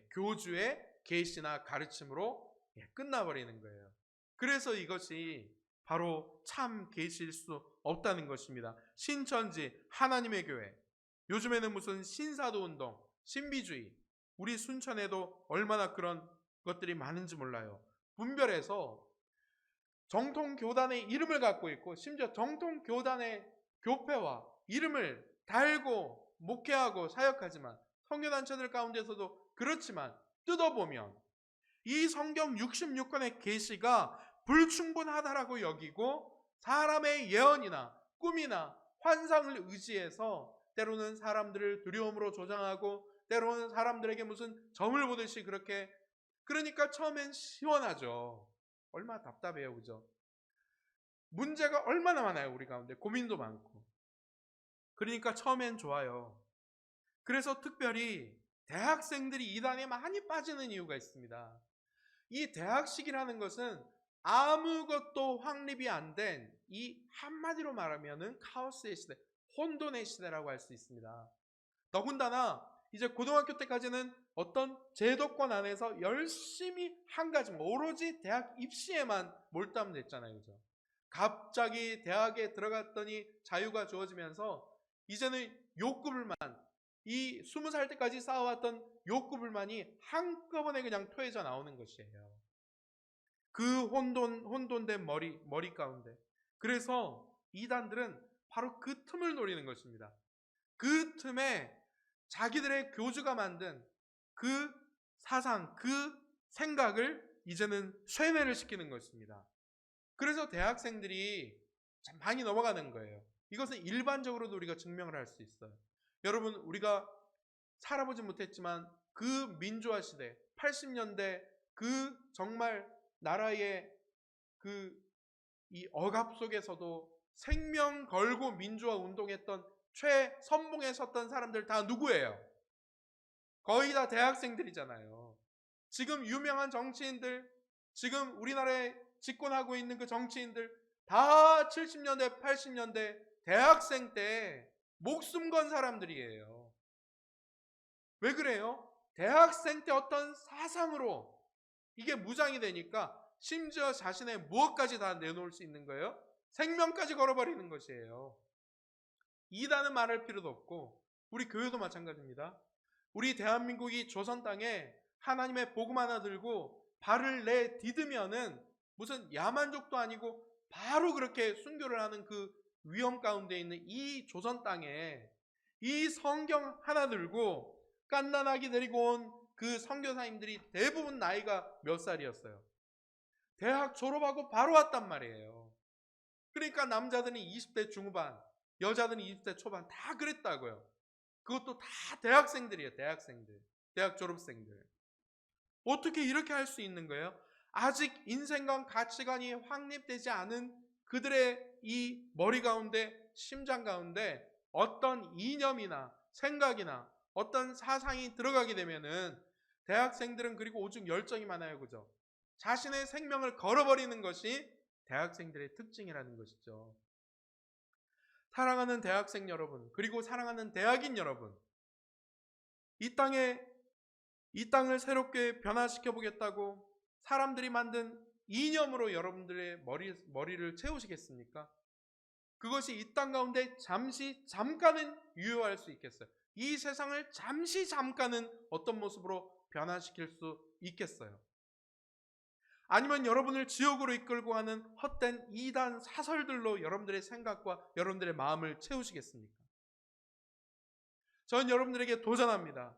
교주의 계시나 가르침으로 끝나버리는 거예요. 그래서 이것이 바로 참 계시일 수 없다는 것입니다. 신천지, 하나님의 교회, 요즘에는 무슨 신사도 운동, 신비주의, 우리 순천에도 얼마나 그런 것들이 많은지 몰라요. 분별해서 정통교단의 이름을 갖고 있고, 심지어 정통교단의 교패와 이름을 달고 목회하고 사역하지만, 선교단체들 가운데서도 그렇지만 뜯어보면 이 성경 66권의 계시가 불충분하다라고 여기고 사람의 예언이나 꿈이나 환상을 의지해서 때로는 사람들을 두려움으로 조장하고 때로는 사람들에게 무슨 점을 보듯이 그렇게, 그러니까 처음엔 시원하죠. 얼마나 답답해요, 그죠? 문제가 얼마나 많아요, 우리 가운데. 고민도 많고. 그러니까 처음엔 좋아요. 그래서 특별히 대학생들이 이단에 많이 빠지는 이유가 있습니다. 이 대학식이라는 것은 아무것도 확립이 안 된, 이 한마디로 말하면은 카오스의 시대, 혼돈의 시대라고 할 수 있습니다. 더군다나 이제 고등학교 때까지는 어떤 제도권 안에서 열심히 한 가지만, 오로지 대학 입시에만 몰두하면 됐잖아요, 그죠? 갑자기 대학에 들어갔더니 자유가 주어지면서 이제는 욕구불만, 이 20살 때까지 쌓아왔던 욕구불만이 한꺼번에 그냥 토해져 나오는 것이에요. 그 혼돈된 머리 가운데. 그래서 이단들은 바로 그 틈을 노리는 것입니다. 그 틈에 자기들의 교주가 만든 그 사상, 그 생각을 이제는 쇠뇌를 시키는 것입니다. 그래서 대학생들이 참 많이 넘어가는 거예요. 이것은 일반적으로도 우리가 증명을 할 수 있어요. 여러분, 우리가 살아보지 못했지만 그 민주화 시대, 80년대 그 정말 나라의 이 억압 속에서도 생명 걸고 민주화 운동했던 최선봉에 섰던 사람들 다 누구예요? 거의 다 대학생들이잖아요. 지금 유명한 정치인들, 지금 우리나라에 집권하고 있는 그 정치인들 다 70년대, 80년대 대학생 때 목숨 건 사람들이에요. 왜 그래요? 대학생 때 어떤 사상으로 이게 무장이 되니까 심지어 자신의 무엇까지 다 내놓을 수 있는 거예요? 생명까지 걸어버리는 것이에요. 이단은 말할 필요도 없고 우리 교회도 마찬가지입니다. 우리 대한민국이 조선 땅에 하나님의 복음 하나 들고 발을 내디디면은 무슨 야만족도 아니고 바로 그렇게 순교를 하는 그 위험 가운데 있는 이 조선 땅에 이 성경 하나 들고 갓난아기 데리고 온 그 선교사님들이 대부분 나이가 몇 살이었어요? 대학 졸업하고 바로 왔단 말이에요. 그러니까 남자들은 20대 중후반, 여자들은 20대 초반 다 그랬다고요. 그것도 다 대학생들이에요. 대학생들, 대학 졸업생들. 어떻게 이렇게 할 수 있는 거예요? 아직 인생관 가치관이 확립되지 않은 그들의 이 머리 가운데, 심장 가운데 어떤 이념이나 생각이나 어떤 사상이 들어가게 되면은 대학생들은 그리고 오죽 열정이 많아요. 그죠? 자신의 생명을 걸어버리는 것이 대학생들의 특징이라는 것이죠. 사랑하는 대학생 여러분, 그리고 사랑하는 대학인 여러분, 이 땅을 새롭게 변화시켜 보겠다고 사람들이 만든 이념으로 여러분들의 머리를 채우시겠습니까? 그것이 이 땅 가운데 잠깐은 유효할 수 있겠어요. 이 세상을 잠깐은 어떤 모습으로 변화시킬 수 있겠어요. 아니면 여러분을 지옥으로 이끌고 가는 헛된 이단 사설들로 여러분들의 생각과 여러분들의 마음을 채우시겠습니까? 저는 여러분들에게 도전합니다.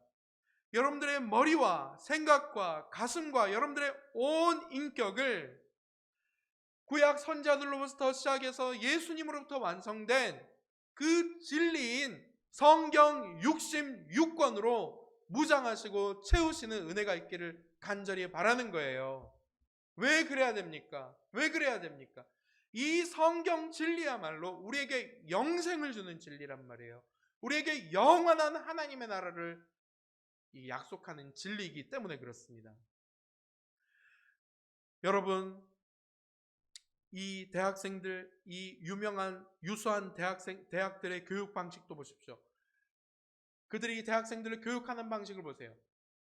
여러분들의 머리와 생각과 가슴과 여러분들의 온 인격을 구약 선자들로부터 시작해서 예수님으로부터 완성된 그 진리인 성경 66권으로 무장하시고 채우시는 은혜가 있기를 간절히 바라는 거예요. 왜 그래야 됩니까? 왜 그래야 됩니까? 이 성경 진리야말로 우리에게 영생을 주는 진리란 말이에요. 우리에게 영원한 하나님의 나라를 약속하는 진리이기 때문에 그렇습니다. 여러분, 이 대학생들, 이 유수한 대학들의 교육 방식도 보십시오. 그들이 대학생들을 교육하는 방식을 보세요.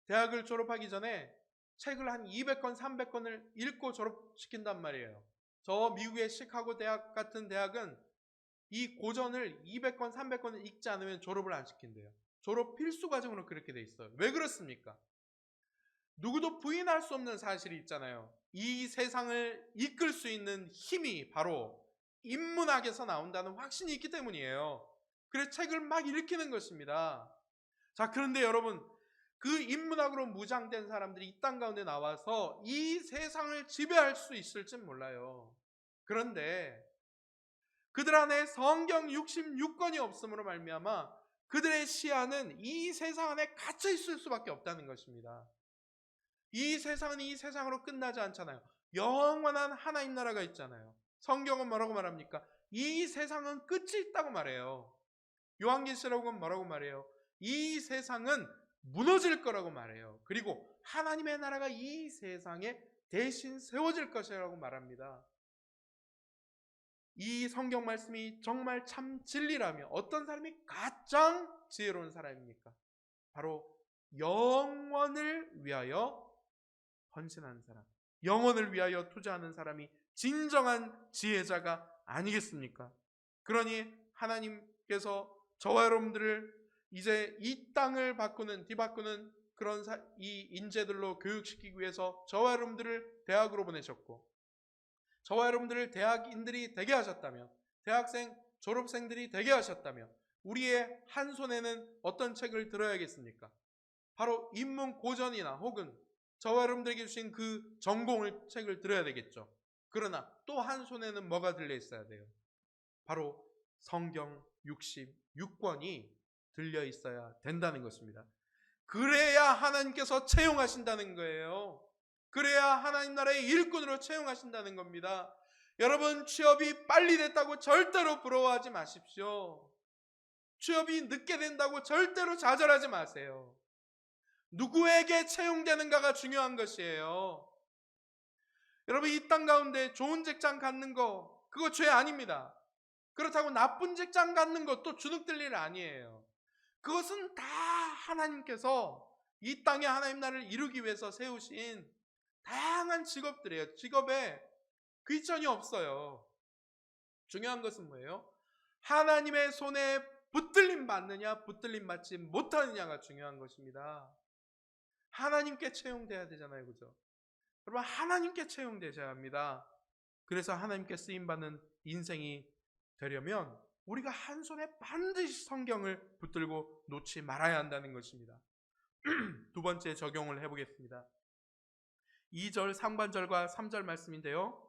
대학을 졸업하기 전에 책을 한 200권, 300권을 읽고 졸업시킨단 말이에요. 저 미국의 시카고 대학 같은 대학은 이 고전을 200권, 300권을 읽지 않으면 졸업을 안 시킨대요. 졸업 필수 과정으로 그렇게 돼 있어요. 왜 그렇습니까? 누구도 부인할 수 없는 사실이 있잖아요. 이 세상을 이끌 수 있는 힘이 바로 인문학에서 나온다는 확신이 있기 때문이에요. 그래서 책을 막 읽히는 것입니다. 자, 그런데 여러분, 그 인문학으로 무장된 사람들이 이 땅 가운데 나와서 이 세상을 지배할 수 있을지 몰라요. 그런데 그들 안에 성경 66권이 없음으로 말미암아 그들의 시야는 이 세상 안에 갇혀 있을 수밖에 없다는 것입니다. 이 세상은 이 세상으로 끝나지 않잖아요. 영원한 하나님 나라가 있잖아요. 성경은 뭐라고 말합니까? 이 세상은 끝이 있다고 말해요. 요한계시록은 뭐라고 말해요? 이 세상은 무너질 거라고 말해요. 그리고 하나님의 나라가 이 세상에 대신 세워질 것이라고 말합니다. 이 성경 말씀이 정말 참 진리라면 어떤 사람이 가장 지혜로운 사람입니까? 바로 영원을 위하여 헌신하는 사람, 영혼을 위하여 투자하는 사람이 진정한 지혜자가 아니겠습니까? 그러니 하나님께서 저와 여러분들을 이제 이 땅을 뒤바꾸는 그런 이 인재들로 교육시키기 위해서 저와 여러분들을 대학으로 보내셨고, 저와 여러분들을 대학인들이 되게 하셨다면, 대학생, 졸업생들이 되게 하셨다면 우리의 한 손에는 어떤 책을 들어야겠습니까? 바로 인문 고전이나 혹은 저와 여러분들에게 주신 그 전공을 책을 들어야 되겠죠. 그러나 또 한 손에는 뭐가 들려 있어야 돼요? 바로 성경 66권이 들려 있어야 된다는 것입니다. 그래야 하나님께서 채용하신다는 거예요. 그래야 하나님 나라의 일꾼으로 채용하신다는 겁니다. 여러분, 취업이 빨리 됐다고 절대로 부러워하지 마십시오. 취업이 늦게 된다고 절대로 좌절하지 마세요. 누구에게 채용되는가가 중요한 것이에요. 여러분, 이 땅 가운데 좋은 직장 갖는 거, 그거 죄 아닙니다. 그렇다고 나쁜 직장 갖는 것도 주눅들 일 아니에요. 그것은 다 하나님께서 이 땅에 하나님 나라를 이루기 위해서 세우신 다양한 직업들이에요. 직업에 귀천이 없어요. 중요한 것은 뭐예요? 하나님의 손에 붙들림 받느냐, 붙들림 받지 못하느냐가 중요한 것입니다. 하나님께 채용돼야 되잖아요, 그죠? 여러분, 하나님께 채용되셔야 합니다. 그래서 하나님께 쓰임받는 인생이 되려면 우리가 한 손에 반드시 성경을 붙들고 놓지 말아야 한다는 것입니다. 두 번째 적용을 해보겠습니다. 2절 상반절과 3절 말씀인데요,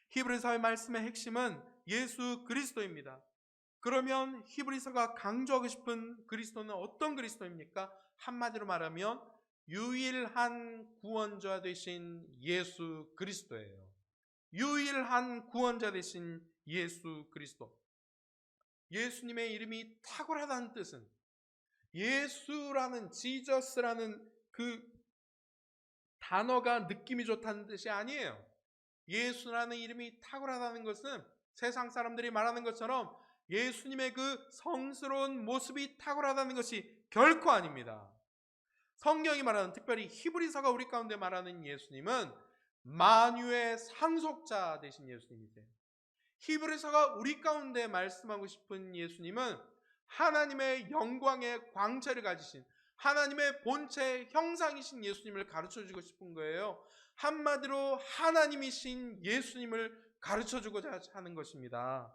히브리서의 말씀의 핵심은 예수 그리스도입니다. 그러면 히브리서가 강조하고 싶은 그리스도는 어떤 그리스도입니까? 한마디로 말하면 유일한 구원자 되신 예수 그리스도예요. 유일한 구원자 되신 예수 그리스도. 예수님의 이름이 탁월하다는 뜻은 예수라는, 지저스라는 그 단어가 느낌이 좋다는 뜻이 아니에요. 예수라는 이름이 탁월하다는 것은 세상 사람들이 말하는 것처럼 예수님의 그 성스러운 모습이 탁월하다는 것이 결코 아닙니다. 성경이 말하는, 특별히 히브리서가 우리 가운데 말하는 예수님은 만유의 상속자 되신 예수님이세요. 히브리서가 우리 가운데 말씀하고 싶은 예수님은 하나님의 영광의 광채를 가지신, 하나님의 본체 형상이신 예수님을 가르쳐주고 싶은 거예요. 한마디로 하나님이신 예수님을 가르쳐주고자 하는 것입니다.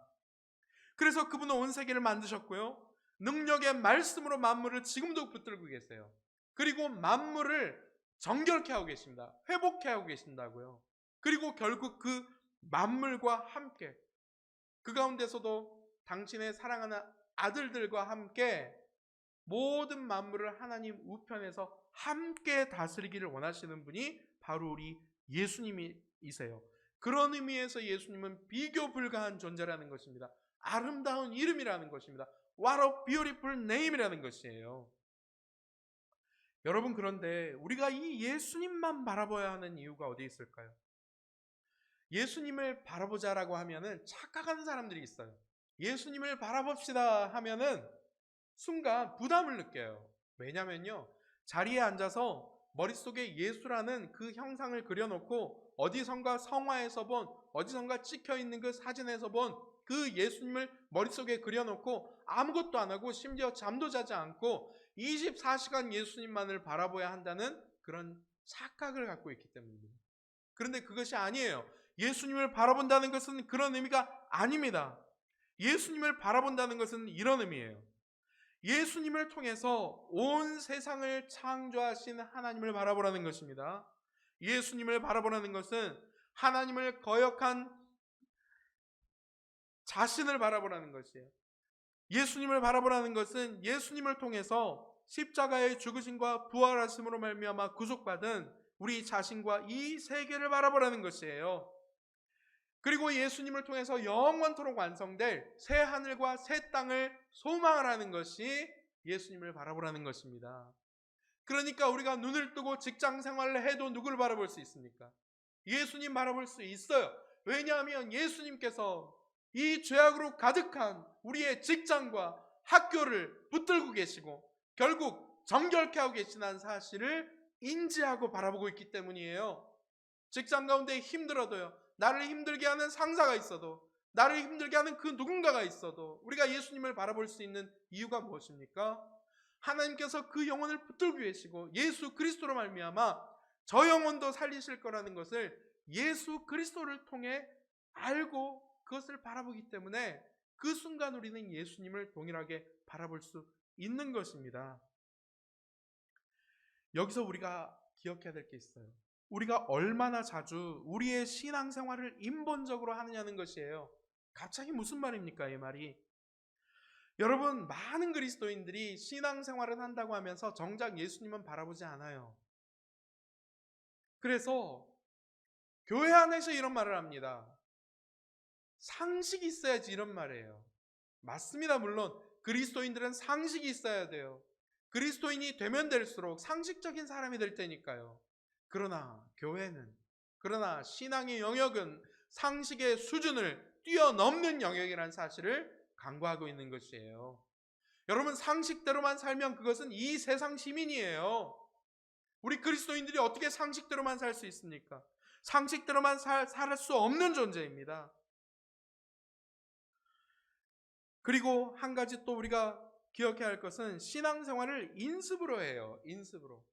그래서 그분은 온 세계를 만드셨고요, 능력의 말씀으로 만물을 지금도 붙들고 계세요. 그리고 만물을 정결케 하고 계십니다. 회복케 하고 계신다고요. 그리고 결국 그 만물과 함께, 그 가운데서도 당신의 사랑하는 아들들과 함께 모든 만물을 하나님 우편에서 함께 다스리기를 원하시는 분이 바로 우리 예수님이세요. 그런 의미에서 예수님은 비교 불가한 존재라는 것입니다. 아름다운 이름이라는 것입니다. What a beautiful name이라는 것이에요. 여러분, 그런데 우리가 이 예수님만 바라봐야 하는 이유가 어디 있을까요? 예수님을 바라보자라고 하면은 착각하는 사람들이 있어요. 예수님을 바라봅시다 하면은 순간 부담을 느껴요. 왜냐면요, 자리에 앉아서 머릿속에 예수라는 그 형상을 그려놓고 어디선가 성화에서 본, 어디선가 찍혀있는 그 사진에서 본 그 예수님을 머릿속에 그려놓고 아무것도 안 하고 심지어 잠도 자지 않고 24시간 예수님만을 바라봐야 한다는 그런 착각을 갖고 있기 때문입니다. 그런데 그것이 아니에요. 예수님을 바라본다는 것은 그런 의미가 아닙니다. 예수님을 바라본다는 것은 이런 의미예요. 예수님을 통해서 온 세상을 창조하신 하나님을 바라보라는 것입니다. 예수님을 바라보라는 것은 하나님을 거역한 자신을 바라보라는 것이에요. 예수님을 바라보라는 것은 예수님을 통해서 십자가의 죽으심과 부활하심으로 말미암아 구속받은 우리 자신과 이 세계를 바라보라는 것이에요. 그리고 예수님을 통해서 영원토록 완성될 새 하늘과 새 땅을 소망하라는 것이 예수님을 바라보라는 것입니다. 그러니까 우리가 눈을 뜨고 직장 생활을 해도 누구를 바라볼 수 있습니까? 예수님 바라볼 수 있어요. 왜냐하면 예수님께서 이 죄악으로 가득한 우리의 직장과 학교를 붙들고 계시고 결국 정결케 하고 계시다는 사실을 인지하고 바라보고 있기 때문이에요. 직장 가운데 힘들어도요, 나를 힘들게 하는 상사가 있어도, 나를 힘들게 하는 그 누군가가 있어도 우리가 예수님을 바라볼 수 있는 이유가 무엇입니까? 하나님께서 그 영혼을 붙들고 계시고 예수 그리스도로 말미암아 저 영혼도 살리실 거라는 것을 예수 그리스도를 통해 알고 그것을 바라보기 때문에 그 순간 우리는 예수님을 동일하게 바라볼 수 있는 것입니다. 여기서 우리가 기억해야 될 게 있어요. 우리가 얼마나 자주 우리의 신앙생활을 인본적으로 하느냐는 것이에요. 갑자기 무슨 말입니까, 이 말이? 여러분, 많은 그리스도인들이 신앙생활을 한다고 하면서 정작 예수님은 바라보지 않아요. 그래서 교회 안에서 이런 말을 합니다. 상식이 있어야지 이런 말이에요. 맞습니다. 물론 그리스도인들은 상식이 있어야 돼요. 그리스도인이 되면 될수록 상식적인 사람이 될 테니까요. 그러나 교회는, 그러나 신앙의 영역은 상식의 수준을 뛰어넘는 영역이라는 사실을 강구하고 있는 것이에요. 여러분, 상식대로만 살면 그것은 이 세상 시민이에요. 우리 그리스도인들이 어떻게 상식대로만 살 수 있습니까? 상식대로만 살 수 없는 존재입니다. 그리고 한 가지 또 우리가 기억해야 할 것은 신앙생활을 인습으로 해요. 인습으로.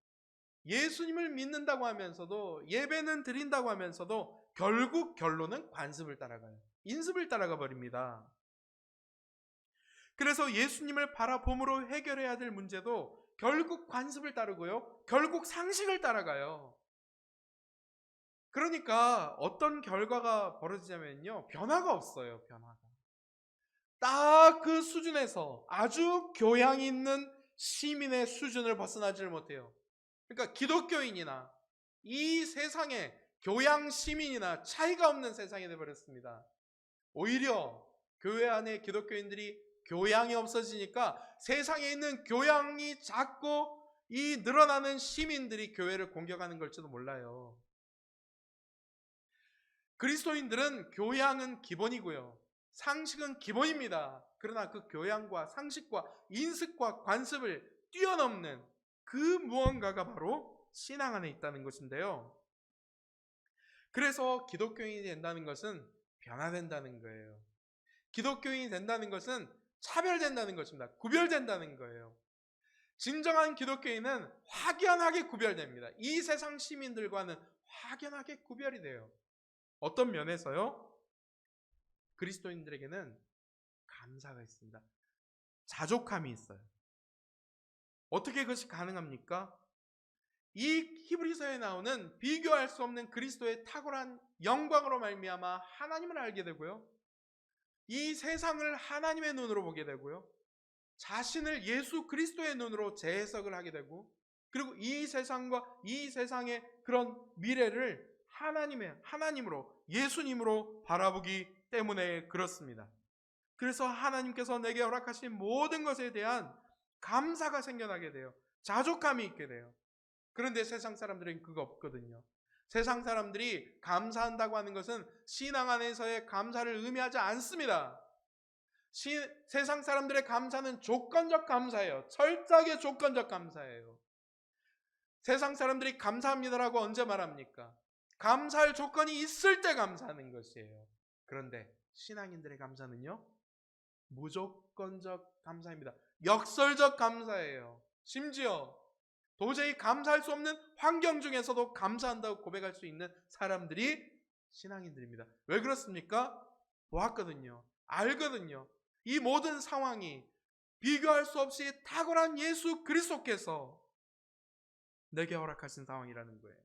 예수님을 믿는다고 하면서도, 예배는 드린다고 하면서도 결국 결론은 관습을 따라가요. 인습을 따라가 버립니다. 그래서 예수님을 바라봄으로 해결해야 될 문제도 결국 관습을 따르고요, 결국 상식을 따라가요. 그러니까 어떤 결과가 벌어지냐면요, 변화가 없어요. 변화가 딱 그 수준에서 아주 교양 있는 시민의 수준을 벗어나지를 못해요. 그러니까 기독교인이나 이 세상에 교양 시민이나 차이가 없는 세상이 되어버렸습니다. 오히려 교회 안에 기독교인들이 교양이 없어지니까 세상에 있는 교양이 작고 이 늘어나는 시민들이 교회를 공격하는 걸지도 몰라요. 그리스도인들은 교양은 기본이고요, 상식은 기본입니다. 그러나 그 교양과 상식과 인식과 관습을 뛰어넘는 그 무언가가 바로 신앙 안에 있다는 것인데요. 그래서 기독교인이 된다는 것은 변화된다는 거예요. 기독교인이 된다는 것은 차별된다는 것입니다. 구별된다는 거예요. 진정한 기독교인은 확연하게 구별됩니다. 이 세상 시민들과는 확연하게 구별이 돼요. 어떤 면에서요? 그리스도인들에게는 감사가 있습니다. 자족함이 있어요. 어떻게 그것이 가능합니까? 이 히브리서에 나오는 비교할 수 없는 그리스도의 탁월한 영광으로 말미암아 하나님을 알게 되고요, 이 세상을 하나님의 눈으로 보게 되고요, 자신을 예수 그리스도의 눈으로 재해석을 하게 되고, 그리고 이 세상과 이 세상의 그런 미래를 하나님으로, 예수님으로 바라보기 때문에 그렇습니다. 그래서 하나님께서 내게 허락하신 모든 것에 대한 감사가 생겨나게 돼요. 자족감이 있게 돼요. 그런데 세상 사람들은 그거 없거든요. 세상 사람들이 감사한다고 하는 것은 신앙 안에서의 감사를 의미하지 않습니다. 세상 사람들의 감사는 조건적 감사예요. 철저하게 조건적 감사예요. 세상 사람들이 감사합니다라고 언제 말합니까? 감사할 조건이 있을 때 감사하는 것이에요. 그런데 신앙인들의 감사는요, 무조건적 감사입니다. 역설적 감사예요. 심지어 도저히 감사할 수 없는 환경 중에서도 감사한다고 고백할 수 있는 사람들이 신앙인들입니다. 왜 그렇습니까? 보았거든요. 알거든요. 이 모든 상황이 비교할 수 없이 탁월한 예수 그리스도께서 내게 허락하신 상황이라는 거예요.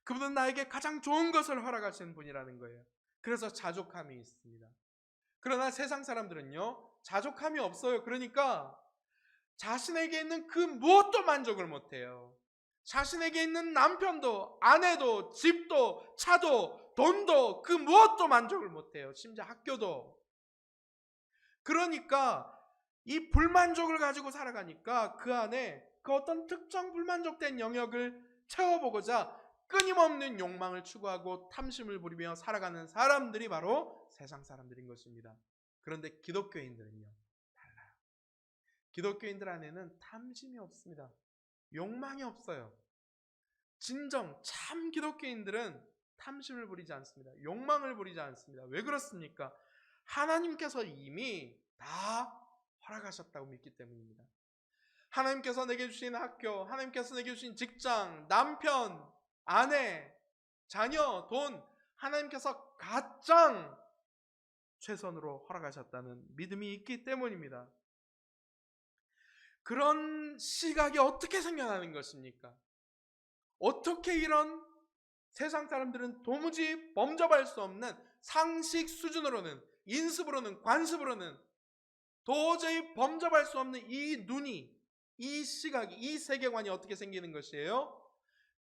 그분은 나에게 가장 좋은 것을 허락하신 분이라는 거예요. 그래서 자족함이 있습니다. 그러나 세상 사람들은요, 자족함이 없어요. 그러니까 자신에게 있는 그 무엇도 만족을 못해요. 자신에게 있는 남편도, 아내도, 집도, 차도, 돈도, 그 무엇도 만족을 못해요. 심지어 학교도. 그러니까 이 불만족을 가지고 살아가니까 그 안에 그 어떤 특정 불만족된 영역을 채워보고자 끊임없는 욕망을 추구하고 탐심을 부리며 살아가는 사람들이 바로 세상 사람들인 것입니다. 그런데 기독교인들은요, 달라요. 기독교인들 안에는 탐심이 없습니다. 욕망이 없어요. 진정 참 기독교인들은 탐심을 부리지 않습니다. 욕망을 부리지 않습니다. 왜 그렇습니까? 하나님께서 이미 다 허락하셨다고 믿기 때문입니다. 하나님께서 내게 주신 학교, 하나님께서 내게 주신 직장, 남편, 아내, 자녀, 돈, 하나님께서 가장 최선으로 허락하셨다는 믿음이 있기 때문입니다. 그런 시각이 어떻게 생겨나는 것입니까? 어떻게 이런 세상 사람들은 도무지 범접할 수 없는 상식 수준으로는, 인습으로는, 관습으로는 도저히 범접할 수 없는 이 눈이, 이 시각이, 이 세계관이 어떻게 생기는 것이에요?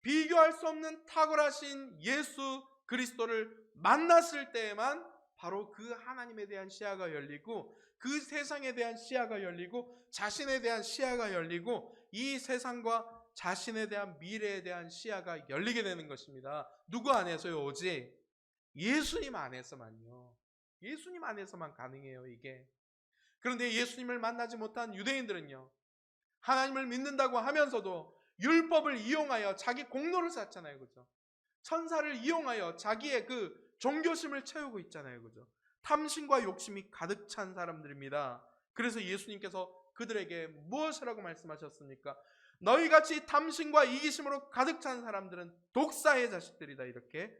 비교할 수 없는 탁월하신 예수 그리스도를 만났을 때에만 바로 그 하나님에 대한 시야가 열리고, 그 세상에 대한 시야가 열리고, 자신에 대한 시야가 열리고, 이 세상과 자신에 대한 미래에 대한 시야가 열리게 되는 것입니다. 누구 안에서요? 오직 예수님 안에서만요. 예수님 안에서만 가능해요, 이게. 그런데 예수님을 만나지 못한 유대인들은요, 하나님을 믿는다고 하면서도 율법을 이용하여 자기 공로를 쌓잖아요, 그죠? 천사를 이용하여 자기의 그 종교심을 채우고 있잖아요, 그죠? 탐심과 욕심이 가득 찬 사람들입니다. 그래서 예수님께서 그들에게 무엇이라고 말씀하셨습니까? 너희같이 탐심과 이기심으로 가득 찬 사람들은 독사의 자식들이다, 이렇게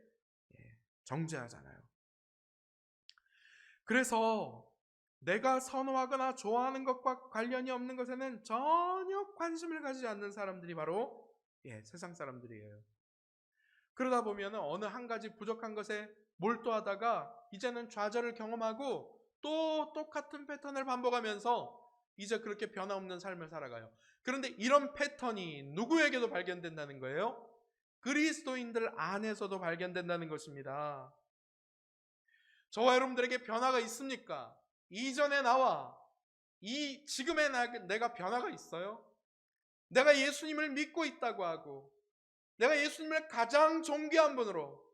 정죄하잖아요. 그래서 내가 선호하거나 좋아하는 것과 관련이 없는 것에는 전혀 관심을 가지지 않는 사람들이 바로 세상 사람들이에요. 그러다 보면 어느 한 가지 부족한 것에 몰두하다가 이제는 좌절을 경험하고 또 똑같은 패턴을 반복하면서 이제 그렇게 변화없는 삶을 살아가요. 그런데 이런 패턴이 누구에게도 발견된다는 거예요? 그리스도인들 안에서도 발견된다는 것입니다. 저와 여러분들에게 변화가 있습니까? 이전의 나와 이 지금의 내가 변화가 있어요? 내가 예수님을 믿고 있다고 하고, 내가 예수님을 가장 존귀한 분으로,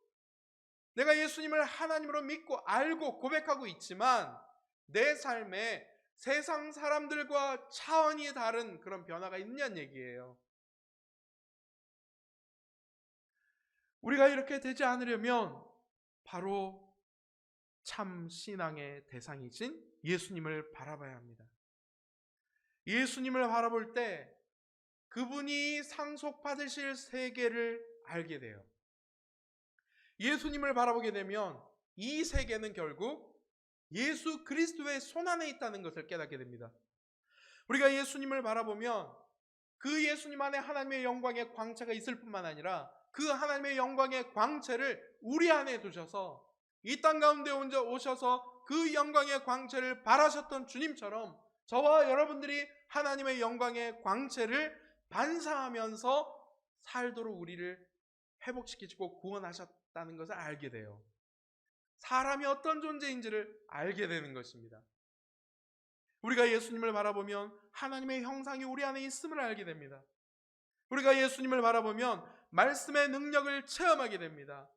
내가 예수님을 하나님으로 믿고 알고 고백하고 있지만 내 삶에 세상 사람들과 차원이 다른 그런 변화가 있냐는 얘기예요. 우리가 이렇게 되지 않으려면 바로 참 신앙의 대상이신 예수님을 바라봐야 합니다. 예수님을 바라볼 때 그분이 상속받으실 세계를 알게 돼요. 예수님을 바라보게 되면 이 세계는 결국 예수 그리스도의 손안에 있다는 것을 깨닫게 됩니다. 우리가 예수님을 바라보면 그 예수님 안에 하나님의 영광의 광채가 있을 뿐만 아니라 그 하나님의 영광의 광채를 우리 안에 두셔서 이 땅 가운데 오셔서 그 영광의 광채를 발하셨던 주님처럼 저와 여러분들이 하나님의 영광의 광채를 반사하면서 살도록 우리를 회복시키시고 구원하셨다는 것을 알게 돼요. 사람이 어떤 존재인지를 알게 되는 것입니다. 우리가 예수님을 바라보면 하나님의 형상이 우리 안에 있음을 알게 됩니다. 우리가 예수님을 바라보면 말씀의 능력을 체험하게 됩니다.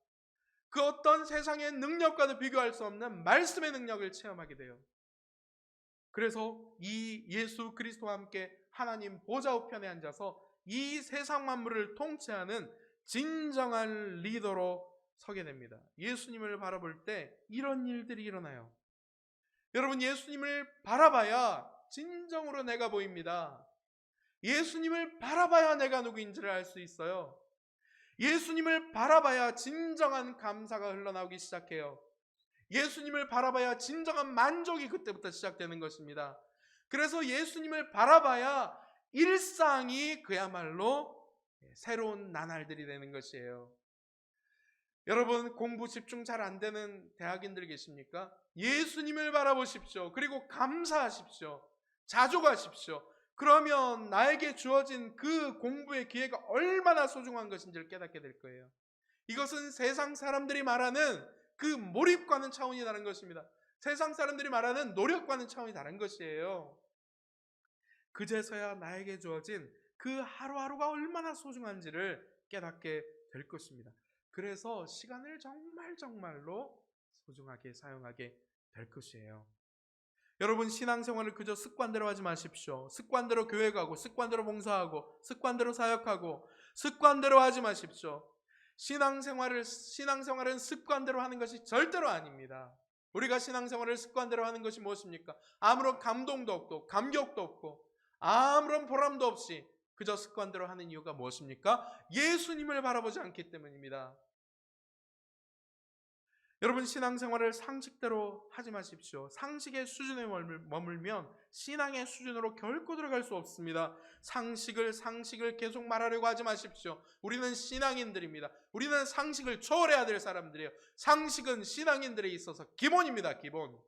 그 어떤 세상의 능력과도 비교할 수 없는 말씀의 능력을 체험하게 돼요. 그래서 이 예수 그리스도와 함께 하나님 보좌 우편에 앉아서 이 세상 만물을 통치하는 진정한 리더로 서게 됩니다. 예수님을 바라볼 때 이런 일들이 일어나요. 여러분, 예수님을 바라봐야 진정으로 내가 보입니다. 예수님을 바라봐야 내가 누구인지를 알 수 있어요. 예수님을 바라봐야 진정한 감사가 흘러나오기 시작해요. 예수님을 바라봐야 진정한 만족이 그때부터 시작되는 것입니다. 그래서 예수님을 바라봐야 일상이 그야말로 새로운 나날들이 되는 것이에요. 여러분, 공부 집중 잘 안 되는 대학인들 계십니까? 예수님을 바라보십시오. 그리고 감사하십시오. 자족하십시오. 그러면 나에게 주어진 그 공부의 기회가 얼마나 소중한 것인지를 깨닫게 될 거예요. 이것은 세상 사람들이 말하는 그 몰입과는 차원이 다른 것입니다. 세상 사람들이 말하는 노력과는 차원이 다른 것이에요. 그제서야 나에게 주어진 그 하루하루가 얼마나 소중한지를 깨닫게 될 것입니다. 그래서 시간을 정말로 소중하게 사용하게 될 것이에요. 여러분, 신앙생활을 그저 습관대로 하지 마십시오. 습관대로 교회 가고, 습관대로 봉사하고, 습관대로 사역하고, 습관대로 하지 마십시오. 신앙생활은 습관대로 하는 것이 절대로 아닙니다. 우리가 신앙생활을 습관대로 하는 것이 무엇입니까? 아무런 감동도 없고 감격도 없고 아무런 보람도 없이 그저 습관대로 하는 이유가 무엇입니까? 예수님을 바라보지 않기 때문입니다. 여러분, 신앙생활을 상식대로 하지 마십시오. 상식의 수준에 머물면 신앙의 수준으로 결코 들어갈 수 없습니다. 상식을 계속 말하려고 하지 마십시오. 우리는 신앙인들입니다. 우리는 상식을 초월해야 될 사람들이에요. 상식은 신앙인들에 있어서 기본입니다. 기본.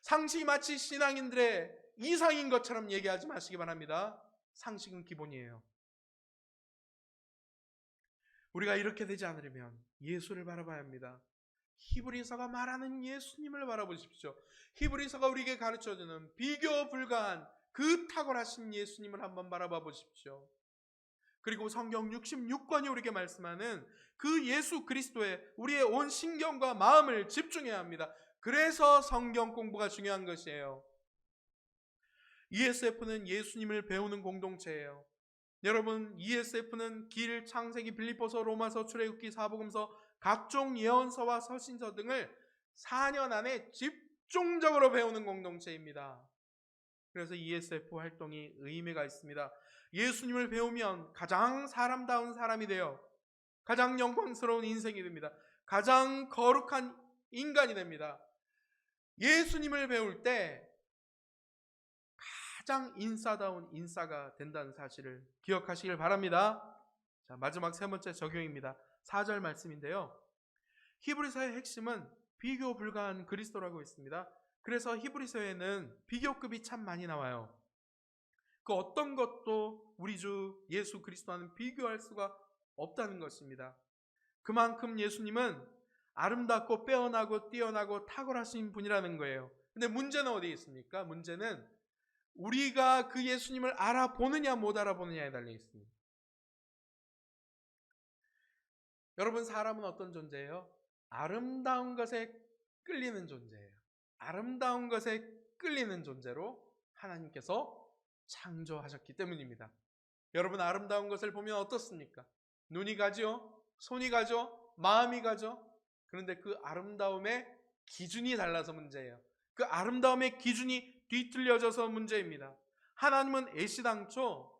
상식이 마치 신앙인들의 이상인 것처럼 얘기하지 마시기 바랍니다. 상식은 기본이에요. 우리가 이렇게 되지 않으려면 예수를 바라봐야 합니다. 히브리서가 말하는 예수님을 바라보십시오. 히브리서가 우리에게 가르쳐주는 비교 불가한 그 탁월하신 예수님을 한번 바라봐 보십시오. 그리고 성경 66권이 우리에게 말씀하는 그 예수 그리스도에 우리의 온 신경과 마음을 집중해야 합니다. 그래서 성경 공부가 중요한 것이에요. ESF는 예수님을 배우는 공동체예요. 여러분, ESF는 길, 창세기, 빌립보서, 로마서, 출애굽기, 사복음서, 각종 예언서와 서신서 등을 4년 안에 집중적으로 배우는 공동체입니다. 그래서 ESF 활동이 의미가 있습니다. 예수님을 배우면 가장 사람다운 사람이 되어 가장 영광스러운 인생이 됩니다. 가장 거룩한 인간이 됩니다. 예수님을 배울 때 가장 인싸다운 인싸가 된다는 사실을 기억하시길 바랍니다. 자, 마지막 세 번째 적용입니다. 4절 말씀인데요. 히브리서의 핵심은 비교 불가한 그리스도라고 했습니다. 그래서 히브리서에는 비교급이 참 많이 나와요. 그 어떤 것도 우리 주 예수 그리스도와는 비교할 수가 없다는 것입니다. 그만큼 예수님은 아름답고 빼어나고 뛰어나고 탁월하신 분이라는 거예요. 근데 문제는 어디에 있습니까? 문제는 우리가 그 예수님을 알아보느냐 못 알아보느냐에 달려 있습니다. 여러분, 사람은 어떤 존재예요? 아름다운 것에 끌리는 존재예요. 아름다운 것에 끌리는 존재로 하나님께서 창조하셨기 때문입니다. 여러분, 아름다운 것을 보면 어떻습니까? 눈이 가죠? 손이 가죠? 마음이 가죠? 그런데 그 아름다움의 기준이 달라서 문제예요. 그 아름다움의 기준이 뒤틀려져서 문제입니다. 하나님은 애시당초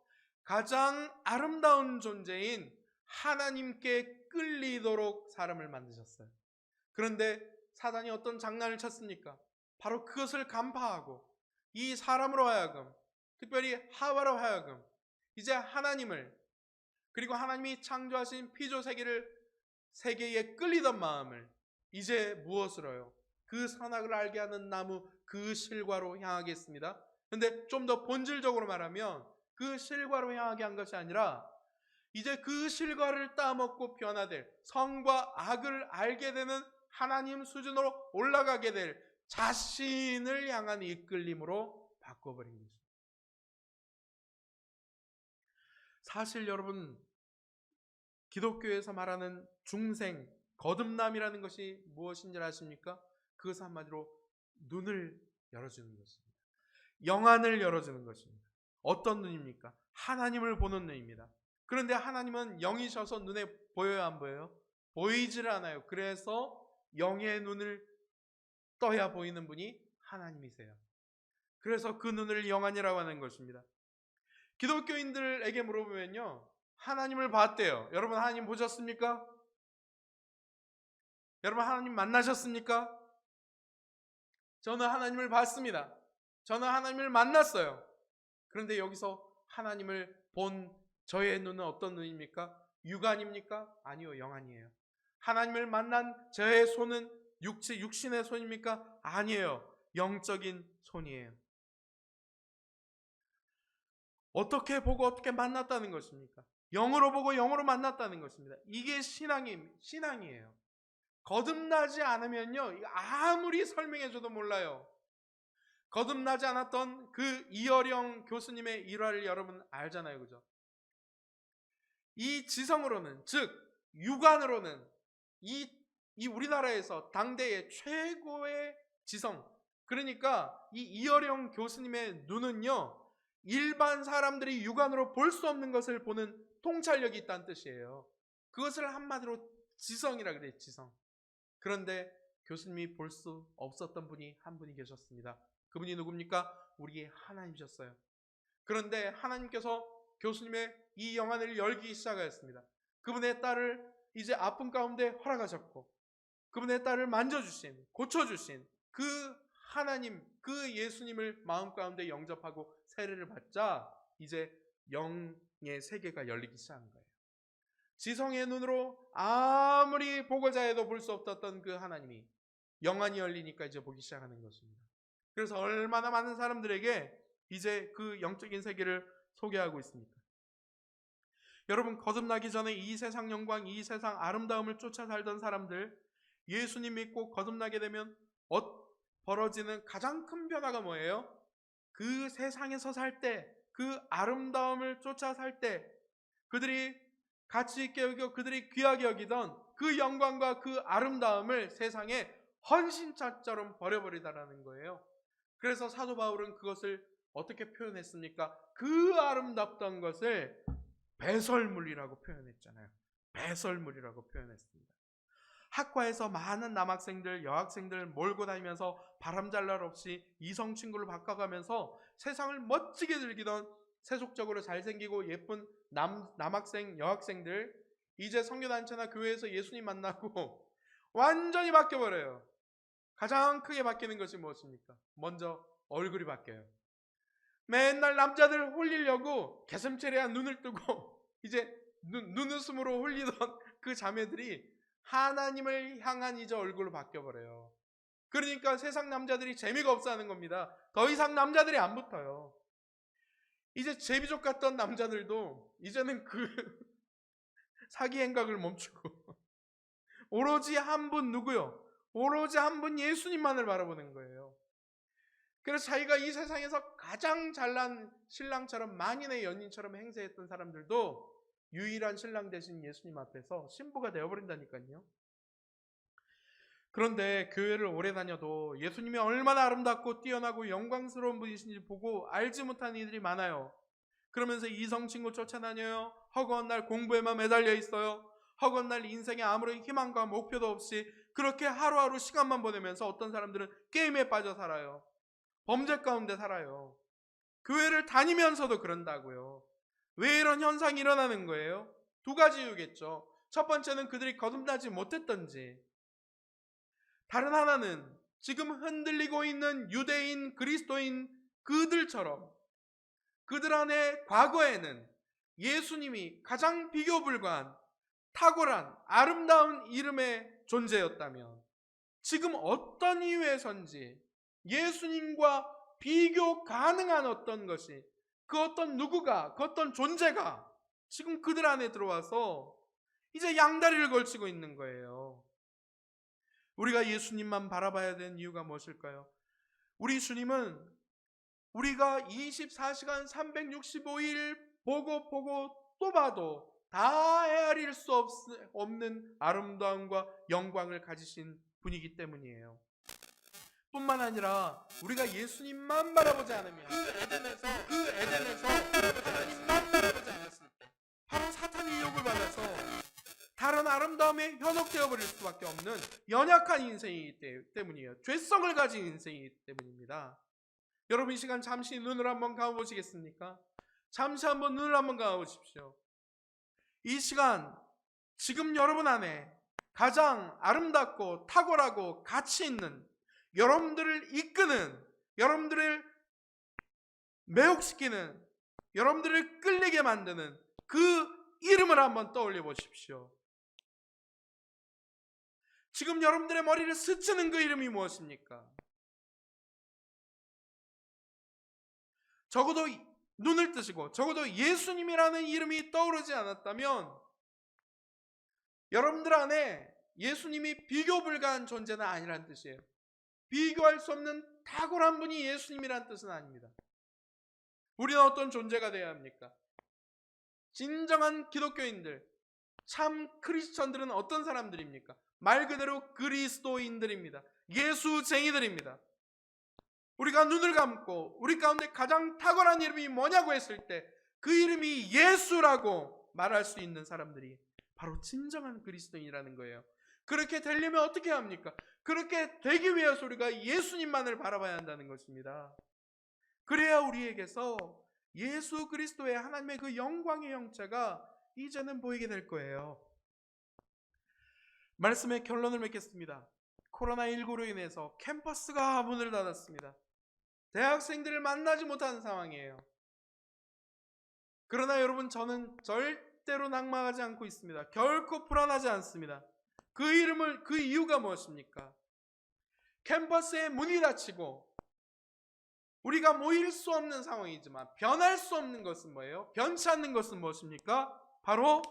가장 아름다운 존재인 하나님께 끌리도록 사람을 만드셨어요. 그런데 사단이 어떤 장난을 쳤습니까? 바로 그것을 간파하고 이 사람으로 하여금, 특별히 하와로 하여금 이제 하나님을, 그리고 하나님이 창조하신 피조 세계에 끌리던 마음을 이제 무엇으로요? 그 선악을 알게 하는 나무 그 실과로 향하게 했습니다. 그런데 좀 더 본질적으로 말하면 그 실과로 향하게 한 것이 아니라 이제 그 실과를 따먹고 변화될, 선과 악을 알게 되는 하나님 수준으로 올라가게 될 자신을 향한 이끌림으로 바꿔버린 것입니다. 사실 여러분, 기독교에서 말하는 중생, 거듭남이라는 것이 무엇인지 아십니까? 그것은 한마디로 눈을 열어주는 것입니다. 영안을 열어주는 것입니다. 어떤 눈입니까? 하나님을 보는 눈입니다. 그런데 하나님은 영이셔서 눈에 보여요, 안 보여요? 보이질 않아요. 그래서 영의 눈을 떠야 보이는 분이 하나님이세요. 그래서 그 눈을 영안이라고 하는 것입니다. 기독교인들에게 물어보면요, 하나님을 봤대요. 여러분, 하나님 보셨습니까? 여러분, 하나님 만나셨습니까? 저는 하나님을 봤습니다. 저는 하나님을 만났어요. 그런데 여기서 하나님을 본 저의 눈은 어떤 눈입니까? 육안입니까? 아니요, 영안이에요. 하나님을 만난 저의 손은 육신의 손입니까? 아니에요, 영적인 손이에요. 어떻게 보고 어떻게 만났다는 것입니까? 영으로 보고 영으로 만났다는 것입니다. 이게 신앙이에요. 거듭나지 않으면요, 아무리 설명해줘도 몰라요. 거듭나지 않았던 그 이어령 교수님의 일화를 여러분 알잖아요, 그죠? 이 지성으로는, 즉 육안으로는 이 우리나라에서 당대의 최고의 지성, 그러니까 이 이어령 교수님의 눈은요, 일반 사람들이 육안으로 볼 수 없는 것을 보는 통찰력이 있다는 뜻이에요. 그것을 한마디로 지성이라 그래요, 지성. 그런데 교수님이 볼 수 없었던 분이 한 분이 계셨습니다. 그분이 누굽니까? 우리의 하나님이셨어요. 그런데 하나님께서 교수님의 이 영안을 열기 시작하였습니다. 그분의 딸을 이제 아픔 가운데 허락하셨고, 그분의 딸을 만져주신, 고쳐주신 그 하나님, 그 예수님을 마음 가운데 영접하고 세례를 받자 이제 영의 세계가 열리기 시작한 거예요. 지성의 눈으로 아무리 보고자 해도 볼 수 없었던 그 하나님이 영안이 열리니까 이제 보기 시작하는 것입니다. 그래서 얼마나 많은 사람들에게 이제 그 영적인 세계를 소개하고 있습니까? 여러분, 거듭나기 전에 이 세상 영광, 이 세상 아름다움을 쫓아 살던 사람들, 예수님 믿고 거듭나게 되면 벌어지는 가장 큰 변화가 뭐예요? 그 세상에서 살 때, 그 아름다움을 쫓아 살 때, 그들이 가치 있게 여기고 그들이 귀하게 여기던 그 영광과 그 아름다움을 세상에 헌신차처럼 버려버리다라는 거예요. 그래서 사도 바울은 그것을 어떻게 표현했습니까? 그 아름답던 것을 배설물이라고 표현했잖아요. 배설물이라고 표현했습니다. 학과에서 많은 남학생들, 여학생들 몰고 다니면서 바람잘 날 없이 이성 친구를 바꿔가면서 세상을 멋지게 즐기던 세속적으로 잘생기고 예쁜 남학생, 여학생들, 이제 선교단체나 교회에서 예수님 만나고 완전히 바뀌어버려요. 가장 크게 바뀌는 것이 무엇입니까? 먼저 얼굴이 바뀌어요. 맨날 남자들 홀리려고 개슴츠레한 눈을 뜨고 이제 눈웃음으로 홀리던 그 자매들이 하나님을 향한 이제 얼굴로 바뀌어버려요. 그러니까 세상 남자들이 재미가 없어 하는 겁니다. 더 이상 남자들이 안 붙어요. 이제 제비족 같던 남자들도 이제는 그 사기 행각을 멈추고 오로지 한 분 누구요? 오로지 한 분 예수님만을 바라보는 거예요. 그래서 자기가 이 세상에서 가장 잘난 신랑처럼, 만인의 연인처럼 행세했던 사람들도 유일한 신랑 되신 예수님 앞에서 신부가 되어버린다니까요. 그런데 교회를 오래 다녀도 예수님이 얼마나 아름답고 뛰어나고 영광스러운 분이신지 보고 알지 못하는 이들이 많아요. 그러면서 이성 친구 쫓아다녀요. 허구한 날 공부에만 매달려 있어요. 허구한 날 인생에 아무런 희망과 목표도 없이 그렇게 하루하루 시간만 보내면서 어떤 사람들은 게임에 빠져 살아요. 범죄 가운데 살아요. 교회를 다니면서도 그런다고요. 왜 이런 현상이 일어나는 거예요? 두 가지 이유겠죠. 첫 번째는 그들이 거듭나지 못했던지, 다른 하나는 지금 흔들리고 있는 유대인, 그리스도인 그들처럼 그들 안에 과거에는 예수님이 가장 비교 불가한 탁월한 아름다운 이름의 존재였다면 지금 어떤 이유에선지 예수님과 비교 가능한 어떤 것이, 그 어떤 누구가, 그 어떤 존재가 지금 그들 안에 들어와서 이제 양다리를 걸치고 있는 거예요. 우리가 예수님만 바라봐야 되는 이유가 무엇일까요? 우리 주님은 우리가 24시간 365일 보고 또 봐도 다 헤아릴 수 없는 아름다움과 영광을 가지신 분이기 때문이에요. 뿐만 아니라 우리가 예수님만 바라보지 않으면 그 에덴에서 하나님만 바라보지 않았을 때 바로 사탄의 유혹을 받아서 다른 아름다움에 현혹되어 버릴 수밖에 없는 연약한 인생이기 때문이에요. 죄성을 가진 인생이기 때문입니다. 여러분, 이 시간 잠시 눈을 한번 감아보시겠습니까? 잠시 한번 눈을 한번 감아보십시오. 이 시간 지금 여러분 안에 가장 아름답고 탁월하고 가치 있는, 여러분들을 이끄는, 여러분들을 매혹시키는, 여러분들을 끌리게 만드는 그 이름을 한번 떠올려 보십시오. 지금 여러분들의 머리를 스치는 그 이름이 무엇입니까? 적어도 눈을 뜨시고 적어도 예수님이라는 이름이 떠오르지 않았다면 여러분들 안에 예수님이 비교 불가한 존재는 아니란 뜻이에요. 비교할 수 없는 탁월한 분이 예수님이란 뜻은 아닙니다. 우리는 어떤 존재가 되어야 합니까? 진정한 기독교인들, 참 크리스천들은 어떤 사람들입니까? 말 그대로 그리스도인들입니다. 예수쟁이들입니다. 우리가 눈을 감고 우리 가운데 가장 탁월한 이름이 뭐냐고 했을 때 그 이름이 예수라고 말할 수 있는 사람들이 바로 진정한 그리스도인이라는 거예요. 그렇게 되려면 어떻게 합니까? 그렇게 되기 위해서 우리가 예수님만을 바라봐야 한다는 것입니다. 그래야 우리에게서 예수 그리스도의 하나님의 그 영광의 형체가 이제는 보이게 될 거예요. 말씀의 결론을 맺겠습니다. 코로나19로 인해서 캠퍼스가 문을 닫았습니다. 대학생들을 만나지 못하는 상황이에요. 그러나 여러분, 저는 절대로 낙망하지 않고 있습니다. 결코 불안하지 않습니다. 그 이유가 무엇입니까? 캠퍼스의 문이 닫히고 우리가 모일 수 없는 상황이지만 변할 수 없는 것은 뭐예요? 변치 않는 것은 무엇입니까? 바로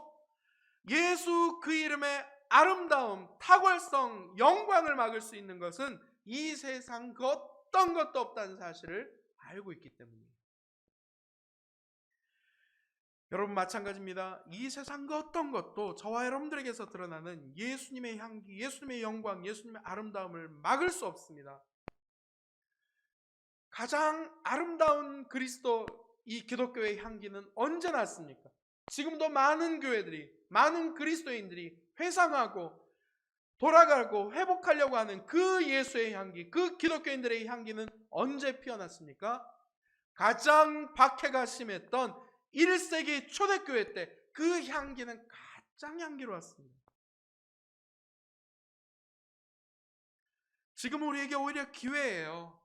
예수 그 이름의 아름다움, 탁월성, 영광을 막을 수 있는 것은 이 세상 그 어떤 것도 없다는 사실을 알고 있기 때문이에요. 여러분 마찬가지입니다. 이 세상 그 어떤 것도 저와 여러분들에게서 드러나는 예수님의 향기, 예수님의 영광, 예수님의 아름다움을 막을 수 없습니다. 가장 아름다운 그리스도 이 기독교의 향기는 언제 났습니까? 지금도 많은 교회들이, 많은 그리스도인들이 회상하고 돌아가고 회복하려고 하는 그 예수의 향기, 그 기독교인들의 향기는 언제 피어났습니까? 가장 박해가 심했던 1세기 초대교회 때 그 향기는 가장 향기로웠습니다. 지금 우리에게 오히려 기회예요.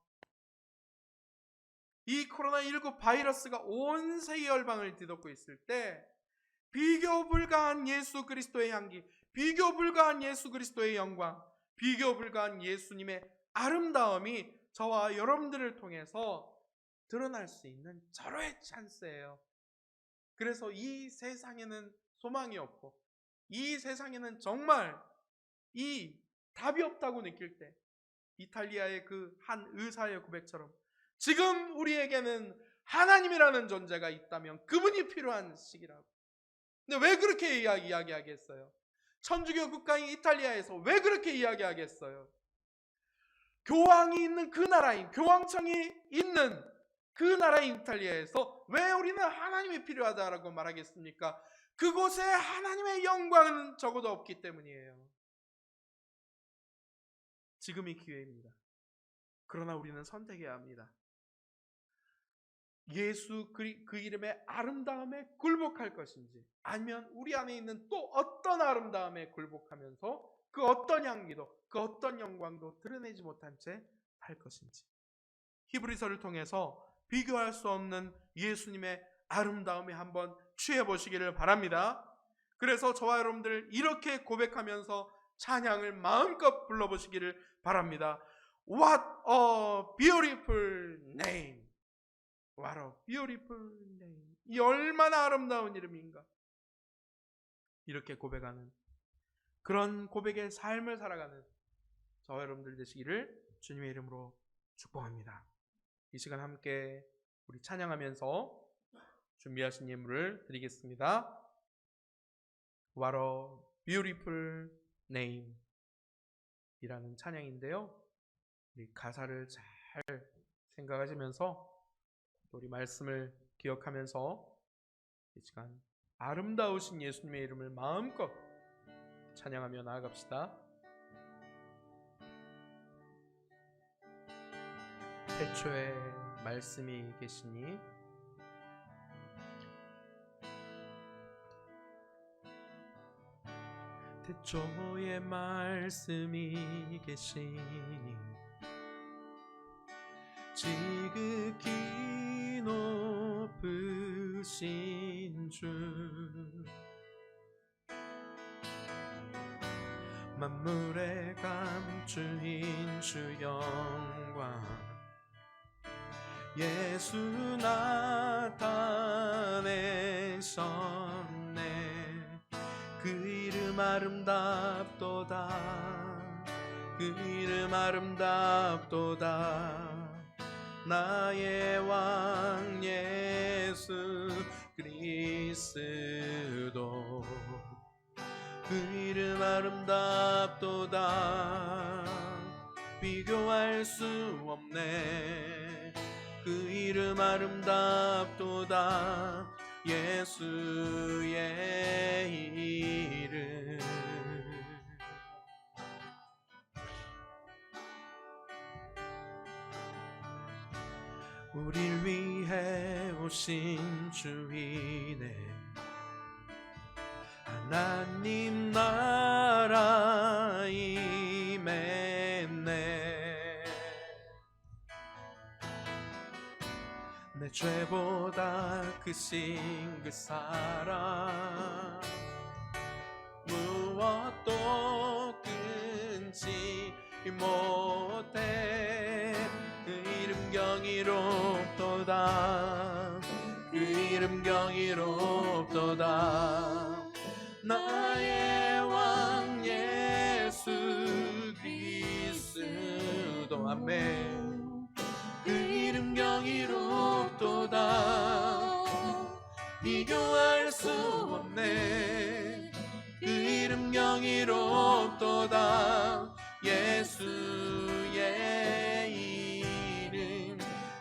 이 코로나19 바이러스가 온 세계 열방을 뒤덮고 있을 때 비교 불가한 예수 그리스도의 향기, 비교 불가한 예수 그리스도의 영광, 비교 불가한 예수님의 아름다움이 저와 여러분들을 통해서 드러날 수 있는 절호의 찬스예요. 그래서 이 세상에는 소망이 없고 이 세상에는 정말 이 답이 없다고 느낄 때 이탈리아의 그 한 의사의 고백처럼 지금 우리에게는 하나님이라는 존재가 있다면 그분이 필요한 시기라고. 근데 왜 그렇게 이야기하겠어요? 천주교 국가인 이탈리아에서 왜 그렇게 이야기하겠어요? 교황이 있는 그 나라인, 교황청이 있는 그 나라인 이탈리아에서 왜 우리는 하나님이 필요하다라고 말하겠습니까? 그곳에 하나님의 영광은 적어도 없기 때문이에요. 지금이 기회입니다. 그러나 우리는 선택해야 합니다. 예수 그 이름의 아름다움에 굴복할 것인지, 아니면 우리 안에 있는 또 어떤 아름다움에 굴복하면서 그 어떤 향기도, 그 어떤 영광도 드러내지 못한 채 할 것인지. 히브리서를 통해서 비교할 수 없는 예수님의 아름다움에 한번 취해 보시기를 바랍니다. 그래서 저와 여러분들 이렇게 고백하면서 찬양을 마음껏 불러보시기를 바랍니다. What a beautiful name. What a beautiful name. 이 얼마나 아름다운 이름인가. 이렇게 고백하는, 그런 고백의 삶을 살아가는 저와 여러분들 되시기를 주님의 이름으로 축복합니다. 이 시간 함께 우리 찬양하면서 준비하신 예물을 드리겠습니다. What a beautiful name 이라는 찬양인데요, 우리 가사를 잘 생각하시면서 우리 말씀을 기억하면서 이 시간 아름다우신 예수님의 이름을 마음껏 찬양하며 나아갑시다. 태초에 말씀이 계시니 태초에 말씀이 계시니 지극히 높으신 주 만물의 감주인 주 영광 예수 나타내셨네. 그 이름 아름답도다. 그 이름 아름답도다. 나의 왕 예수 그리스도 그 이름 아름답도다. 비교할 수 없네. 그 이름 아름답도다. 예수의 이름. 우릴 위해 오신 주이네. 하나님 나라 임했네. 내 죄보다 크신 그 사랑 무엇도 끊지 못해. 그 이름 경이롭도다. 그 이름 경이롭도다. 나의 왕 예수 그리스도. 아멘. 그 이름 경이롭도다. 비교할 수 없네. 그 이름 경이롭도다. 예수의 이름.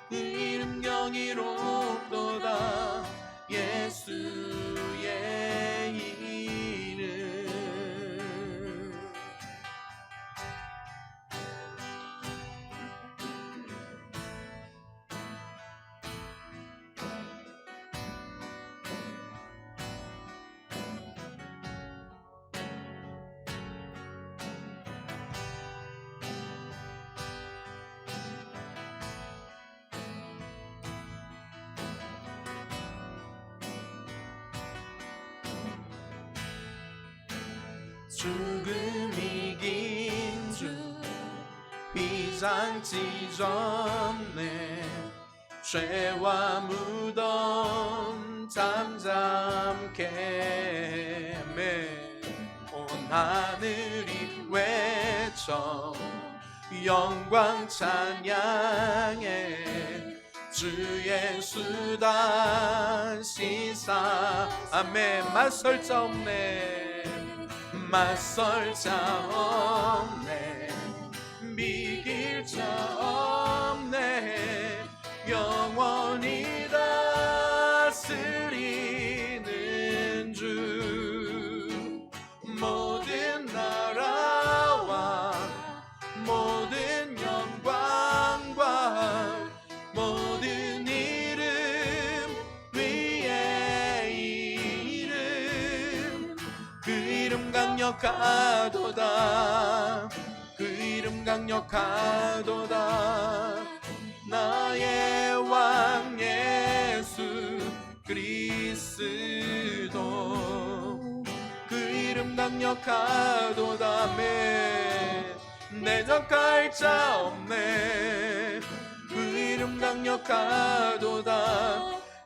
그 이름 경이롭도다. 예수의 이름. 죽음 이긴 주 휘장 찢었네. 죄와 무덤 잠잠케 온 하늘이 외쳐 영광 찬양해. 주 예수 다시 사. 아멘. 맞설 자 없네. 맞설 자 없네. 비길 자 없네. 영원히 다스리는 주. 모든 나라와 모든 영광과 모든 이름 위에 이름. 그 이름 강력하도다. 그 이름 강력하도다. 나의 왕 예수 그리스도. 그 이름 강력하도다. 대적할 자 없네. 그 이름 강력하도다.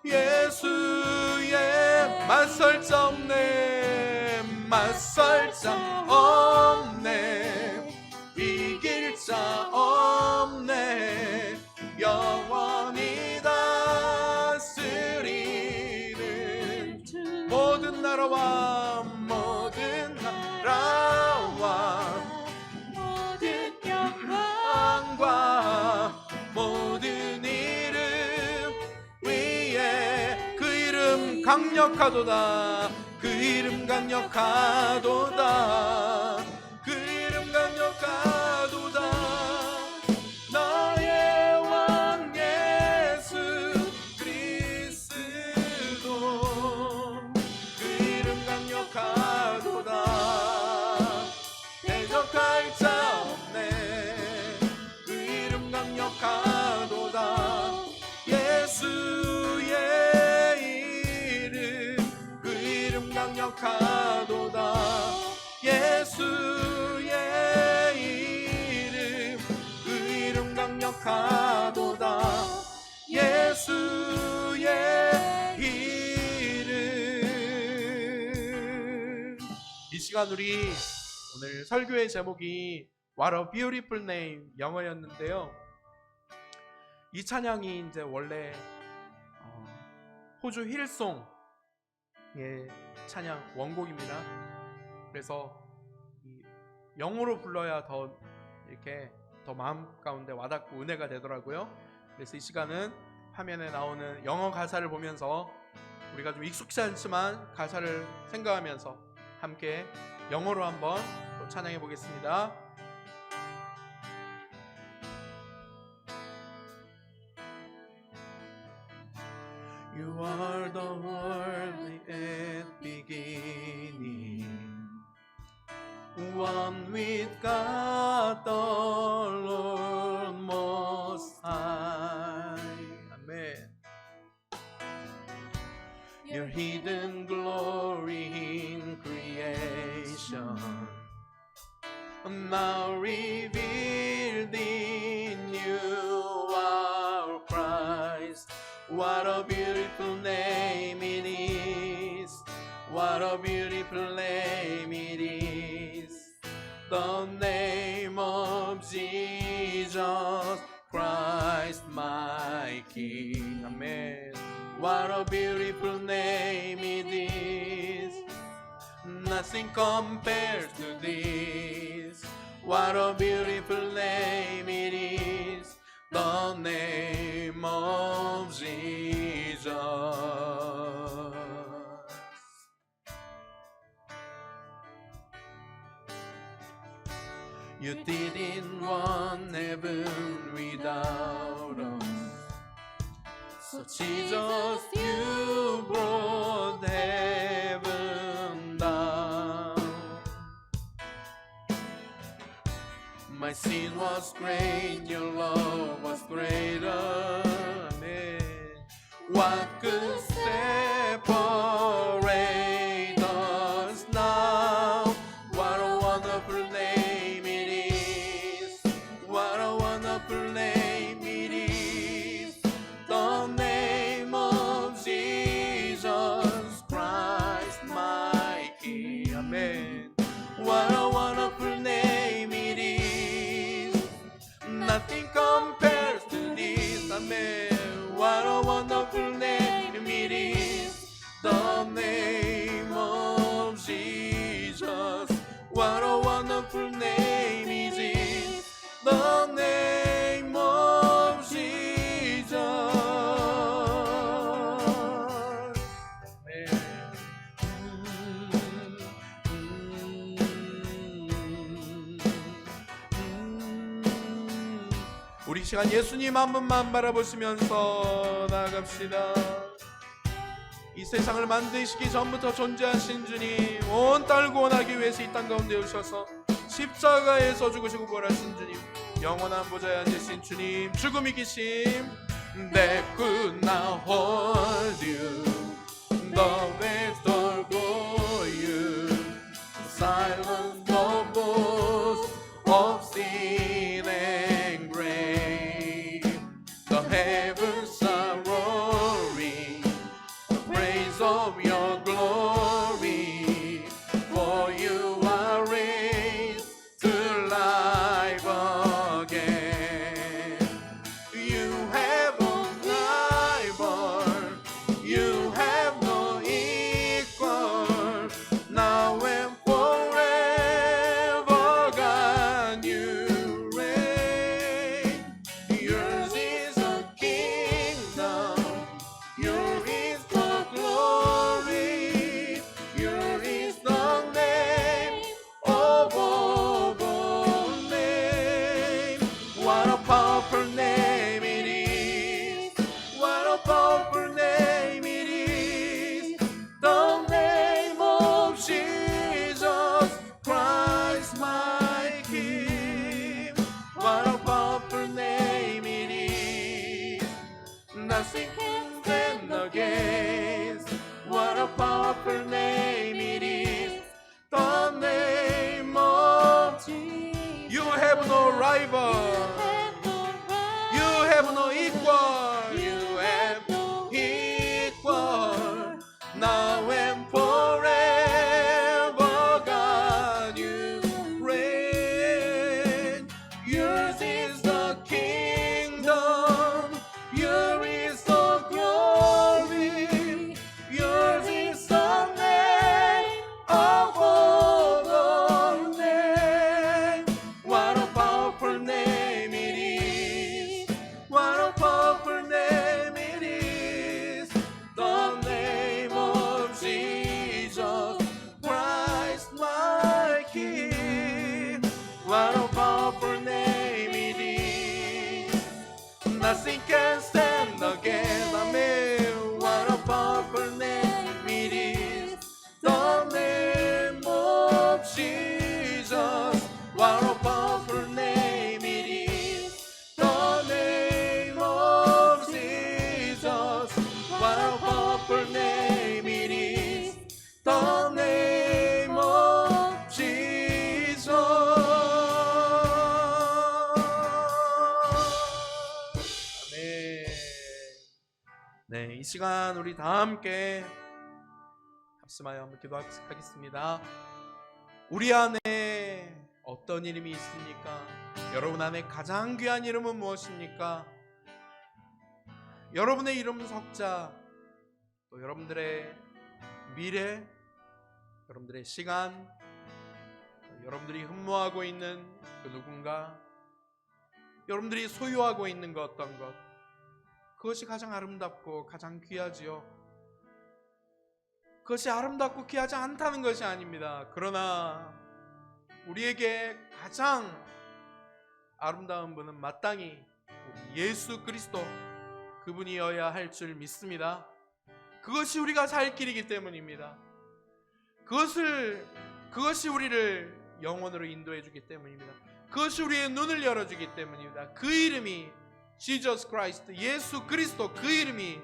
예수의 맞설 자 없네. 맞설 자 없네. 이길 자 없네. 영원히 다스리는 모든 나라와 모든 나라와 모든 영광과 모든 이름 위에 그 이름 강력하도다. 그 이름 강력하도다. 그 이름 강력하도다. 나의 왕 예수 그리스도. 그 이름 강력하도다. 대적할 자 없네. 그 이름 강력하도다. 예수의 이름. 그 이름 강력하도다. 예수의 이름. 그 이름 강력하도다. 예수의 이름. 이 시간 우리 오늘 설교의 제목이 What a Beautiful Name 영어였는데요. 이 찬양이 이제 원래 호주 힐송의 찬양 원곡입니다. 그래서 이 영어로 불러야 더 이렇게 더 마음 가운데 와닿고 은혜가 되더라고요. 그래서 이 시간은 화면에 나오는 영어 가사를 보면서 우리가 좀 익숙치 않지만 가사를 생각하면서 함께 영어로 한번 또 찬양해 보겠습니다. You are the world at beginning, one with God the Lord Most High. Amen. Your hidden glory in creation, now revealed in you, our Christ. What a a beautiful name it is. What a beautiful name it is. The name of Jesus Christ my King. Amen. What a beautiful name it is. Nothing compares to this. What a beautiful name it is. The name of Jesus. You didn't want heaven without us. So Jesus, you brought heaven down. My sin was great, your love was greater. Amen. What could separate us now? What a wonderful name it is. What a wonderful name it is. The name of Jesus Christ my King. Amen. What a wonderful name it is. Nothing compares to this. Amen. What a wonderful name it is. The name of Jesus. What a wonderful name it is. The name of Jesus. 우리 시간 예수님 한 분만 바라보시면서 나아갑시다. 이 세상을 만드시기 전부터 존재하신 주님, 온 땅을 구원하기 위해서 이 땅 가운데 오셔서 십자가에서 죽으시고 부활하신 주님, 영원한 보좌에 앉으신 주님, 죽음 이기심. They could not hold you, the vector for you, silence the voice of sin and grave. The heavens are roaring, the praise of your glory, for you are raised to life again. You have no rival, you have no equal, now and forever, God, you reign. Yours is the kingdom, yours is the glory, yours is the name above all names. What a powerful name it is. What a powerful name it is. The name of Jesus Christ my King. What a powerful name it is. Nothing can stand against. What a powerful name it is. The name of Jesus. You have no rival. You have no equal. You have no equal. Now and forever, God, you reign. Yours is the kingdom. Yours is the glory. Yours is the name of all names. What a powerful name it is. What a powerful name it is. The name of Jesus Christ my King. What a powerful name it is. Nothing can stand against. Amen. What a powerful name it is. The name of Jesus. What a powerful name it is. The name of Jesus. What a powerful name it is. The name of Jesus. 시간 우리 다 함께 합심하여 한번 기도하겠습니다. 우리 안에 어떤 이름이 있습니까? 여러분 안에 가장 귀한 이름은 무엇입니까? 여러분의 이름 석자, 또 여러분들의 미래, 여러분들의 시간, 여러분들이 흠모하고 있는 그 누군가, 여러분들이 소유하고 있는 그 어떤 것, 그것이 가장 아름답고 가장 귀하지요. 그것이 아름답고 귀하지 않다는 것이 아닙니다. 그러나 우리에게 가장 아름다운 분은 마땅히 우리 예수 그리스도, 그분이어야 할 줄 믿습니다. 그것이 우리가 살 길이기 때문입니다. 그것이 우리를 영원으로 인도해 주기 때문입니다. 그것이 우리의 눈을 열어주기 때문입니다. 그 이름이 Jesus Christ, 예수 그리스도, 그 이름이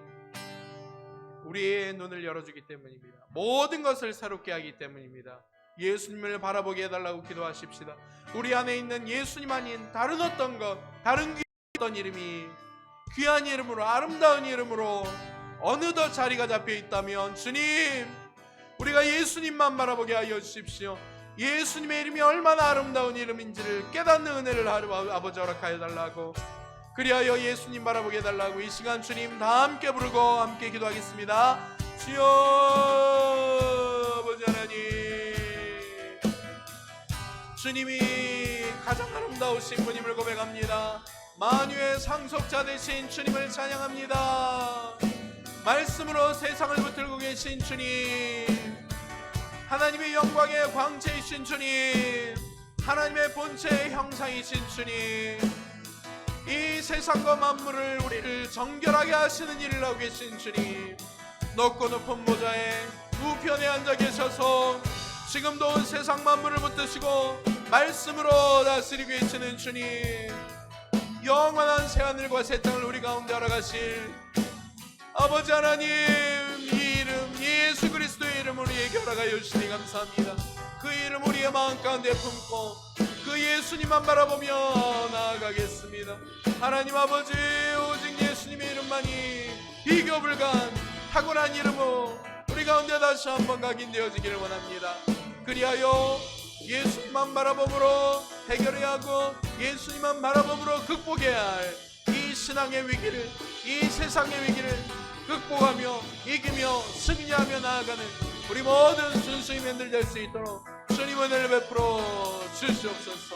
우리의 눈을 열어주기 때문입니다. 모든 것을 새롭게 하기 때문입니다. 예수님을 바라보게 해달라고 기도하십시다. 우리 안에 있는 예수님 아닌 다른 어떤 것, 다른 어떤 이름이 귀한 이름으로, 아름다운 이름으로 어느덧 자리가 잡혀 있다면 주님, 우리가 예수님만 바라보게 하여 주십시오. 예수님의 이름이 얼마나 아름다운 이름인지를 깨닫는 은혜를 아버지 허락하여 달라고, 그리하여 예수님 바라보게 해달라고 이 시간 주님 다 함께 부르고 함께 기도하겠습니다. 주여 아버지 하나님, 주님이 가장 아름다우신 분임을 고백합니다. 만유의 상속자 되신 주님을 찬양합니다. 말씀으로 세상을 붙들고 계신 주님, 하나님의 영광의 광채이신 주님, 하나님의 본체의 형상이신 주님, 이 세상과 만물을 우리를 정결하게 하시는 일을 하고 계신 주님, 높고 높은 보좌에 우편에 앉아 계셔서 지금도 온 세상 만물을 붙드시고 말씀으로 다스리고 계시는 주님, 영원한 새하늘과 새 땅을 우리 가운데 알아가실 아버지 하나님, 이 이름 예수 그리스도의 이름 우리에게 허락하여 주시니 감사합니다. 그 이름 우리의 마음 가운데 품고 그 예수님만 바라보며 나아가겠습니다. 하나님 아버지, 오직 예수님의 이름만이 비교 불가한 탁월한 이름으로 우리 가운데 다시 한번 각인되어지기를 원합니다. 그리하여 예수님만 바라봄으로 해결해야 하고 예수님만 바라봄으로 극복해야 할 이 신앙의 위기를, 이 세상의 위기를 극복하며 이기며 승리하며 나아가는 우리 모든 순수임맨들 될 수 있도록 주님 은혜를 베풀어 주시옵소서.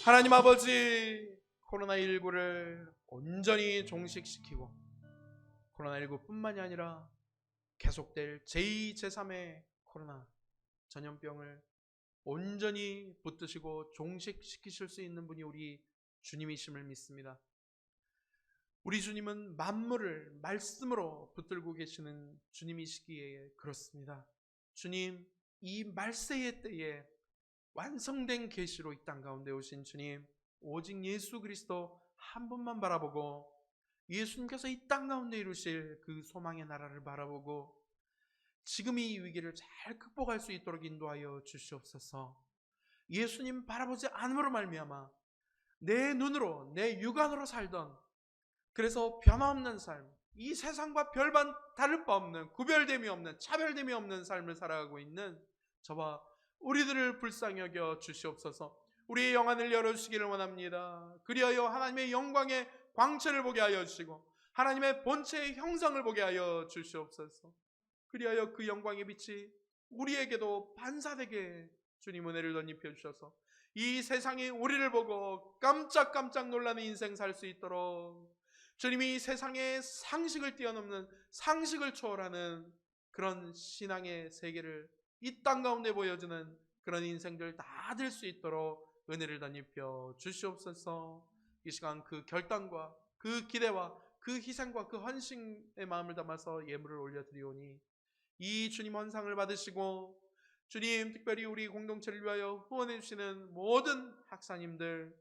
하나님 아버지, 코로나19를 온전히 종식시키고 코로나19 뿐만이 아니라 계속될 제2, 제3의 코로나 전염병을 온전히 붙드시고 종식시키실 수 있는 분이 우리 주님이심을 믿습니다. 우리 주님은 만물을 말씀으로 붙들고 계시는 주님이시기에 그렇습니다. 주님, 이 말세의 때에 완성된 계시로 이 땅 가운데 오신 주님, 오직 예수 그리스도 한 분만 바라보고 예수님께서 이 땅 가운데 이루실 그 소망의 나라를 바라보고 지금 이 위기를 잘 극복할 수 있도록 인도하여 주시옵소서. 예수님 바라보지 않음으로 말미암아 내 눈으로, 내 육안으로 살던, 그래서 변화없는 삶, 이 세상과 별반 다를 바 없는, 구별됨이 없는, 차별됨이 없는 삶을 살아가고 있는 저와 우리들을 불쌍히 여겨 주시옵소서. 우리의 영안을 열어주시기를 원합니다. 그리하여 하나님의 영광의 광채를 보게 하여 주시고 하나님의 본체의 형상을 보게 하여 주시옵소서. 그리하여 그 영광의 빛이 우리에게도 반사되게 주님 은혜를 덧입혀 주셔서 이 세상이 우리를 보고 깜짝깜짝 놀라는 인생 살 수 있도록 주님이 세상의 상식을 뛰어넘는, 상식을 초월하는 그런 신앙의 세계를 이 땅 가운데 보여주는 그런 인생들 다 될 수 있도록 은혜를 덧입혀 주시옵소서. 이 시간 그 결단과 그 기대와 그 희생과 그 헌신의 마음을 담아서 예물을 올려드리오니 이 주님 헌상을 받으시고 주님, 특별히 우리 공동체를 위하여 후원해 주시는 모든 학사님들,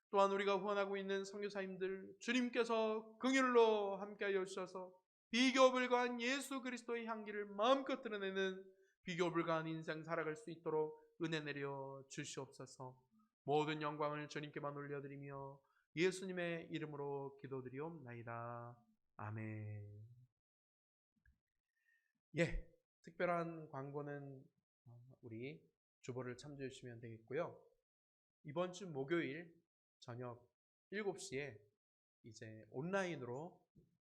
또한 우리가 후원하고 있는 선교사님들, 주님께서 긍휼로 함께하여 주셔서 비교 불가한 예수 그리스도의 향기를 마음껏 드러내는 비교 불가한 인생 살아갈 수 있도록 은혜 내려 주시옵소서. 모든 영광을 주님께만 올려드리며 예수님의 이름으로 기도드리옵나이다. 아멘. 예, 특별한 광고는 우리 주보를 참조해 주시면 되겠고요. 이번 주 목요일 저녁 7시에 이제 온라인으로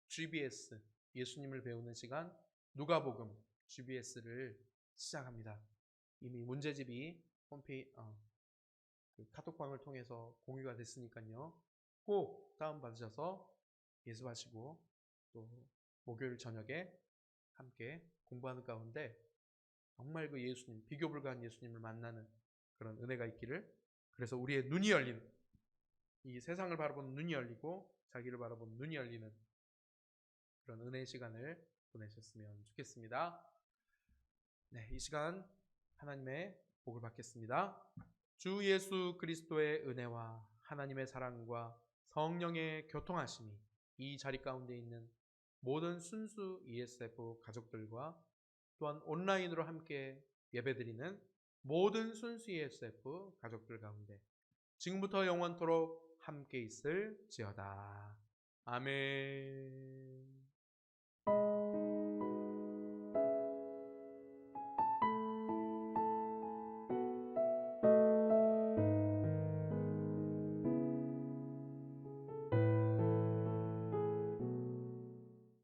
GBS, 예수님을 배우는 시간 누가복음 GBS를 시작합니다. 이미 문제집이 그 카톡방을 통해서 공유가 됐으니까요. 꼭 다운받으셔서 예수하시고 또 목요일 저녁에 함께 공부하는 가운데 정말 그 예수님, 비교 불가한 예수님을 만나는 그런 은혜가 있기를, 그래서 우리의 눈이 열리는, 이 세상을 바라보는 눈이 열리고 자기를 바라보는 눈이 열리는 그런 은혜의 시간을 보내셨으면 좋겠습니다. 네, 이 시간 하나님의 복을 받겠습니다. 주 예수 그리스도의 은혜와 하나님의 사랑과 성령의 교통하심이 이 자리 가운데 있는 모든 순수 ESF 가족들과 또한 온라인으로 함께 예배드리는 모든 순수 ESF 가족들 가운데 지금부터 영원토록 함께 있을지어다. 아멘.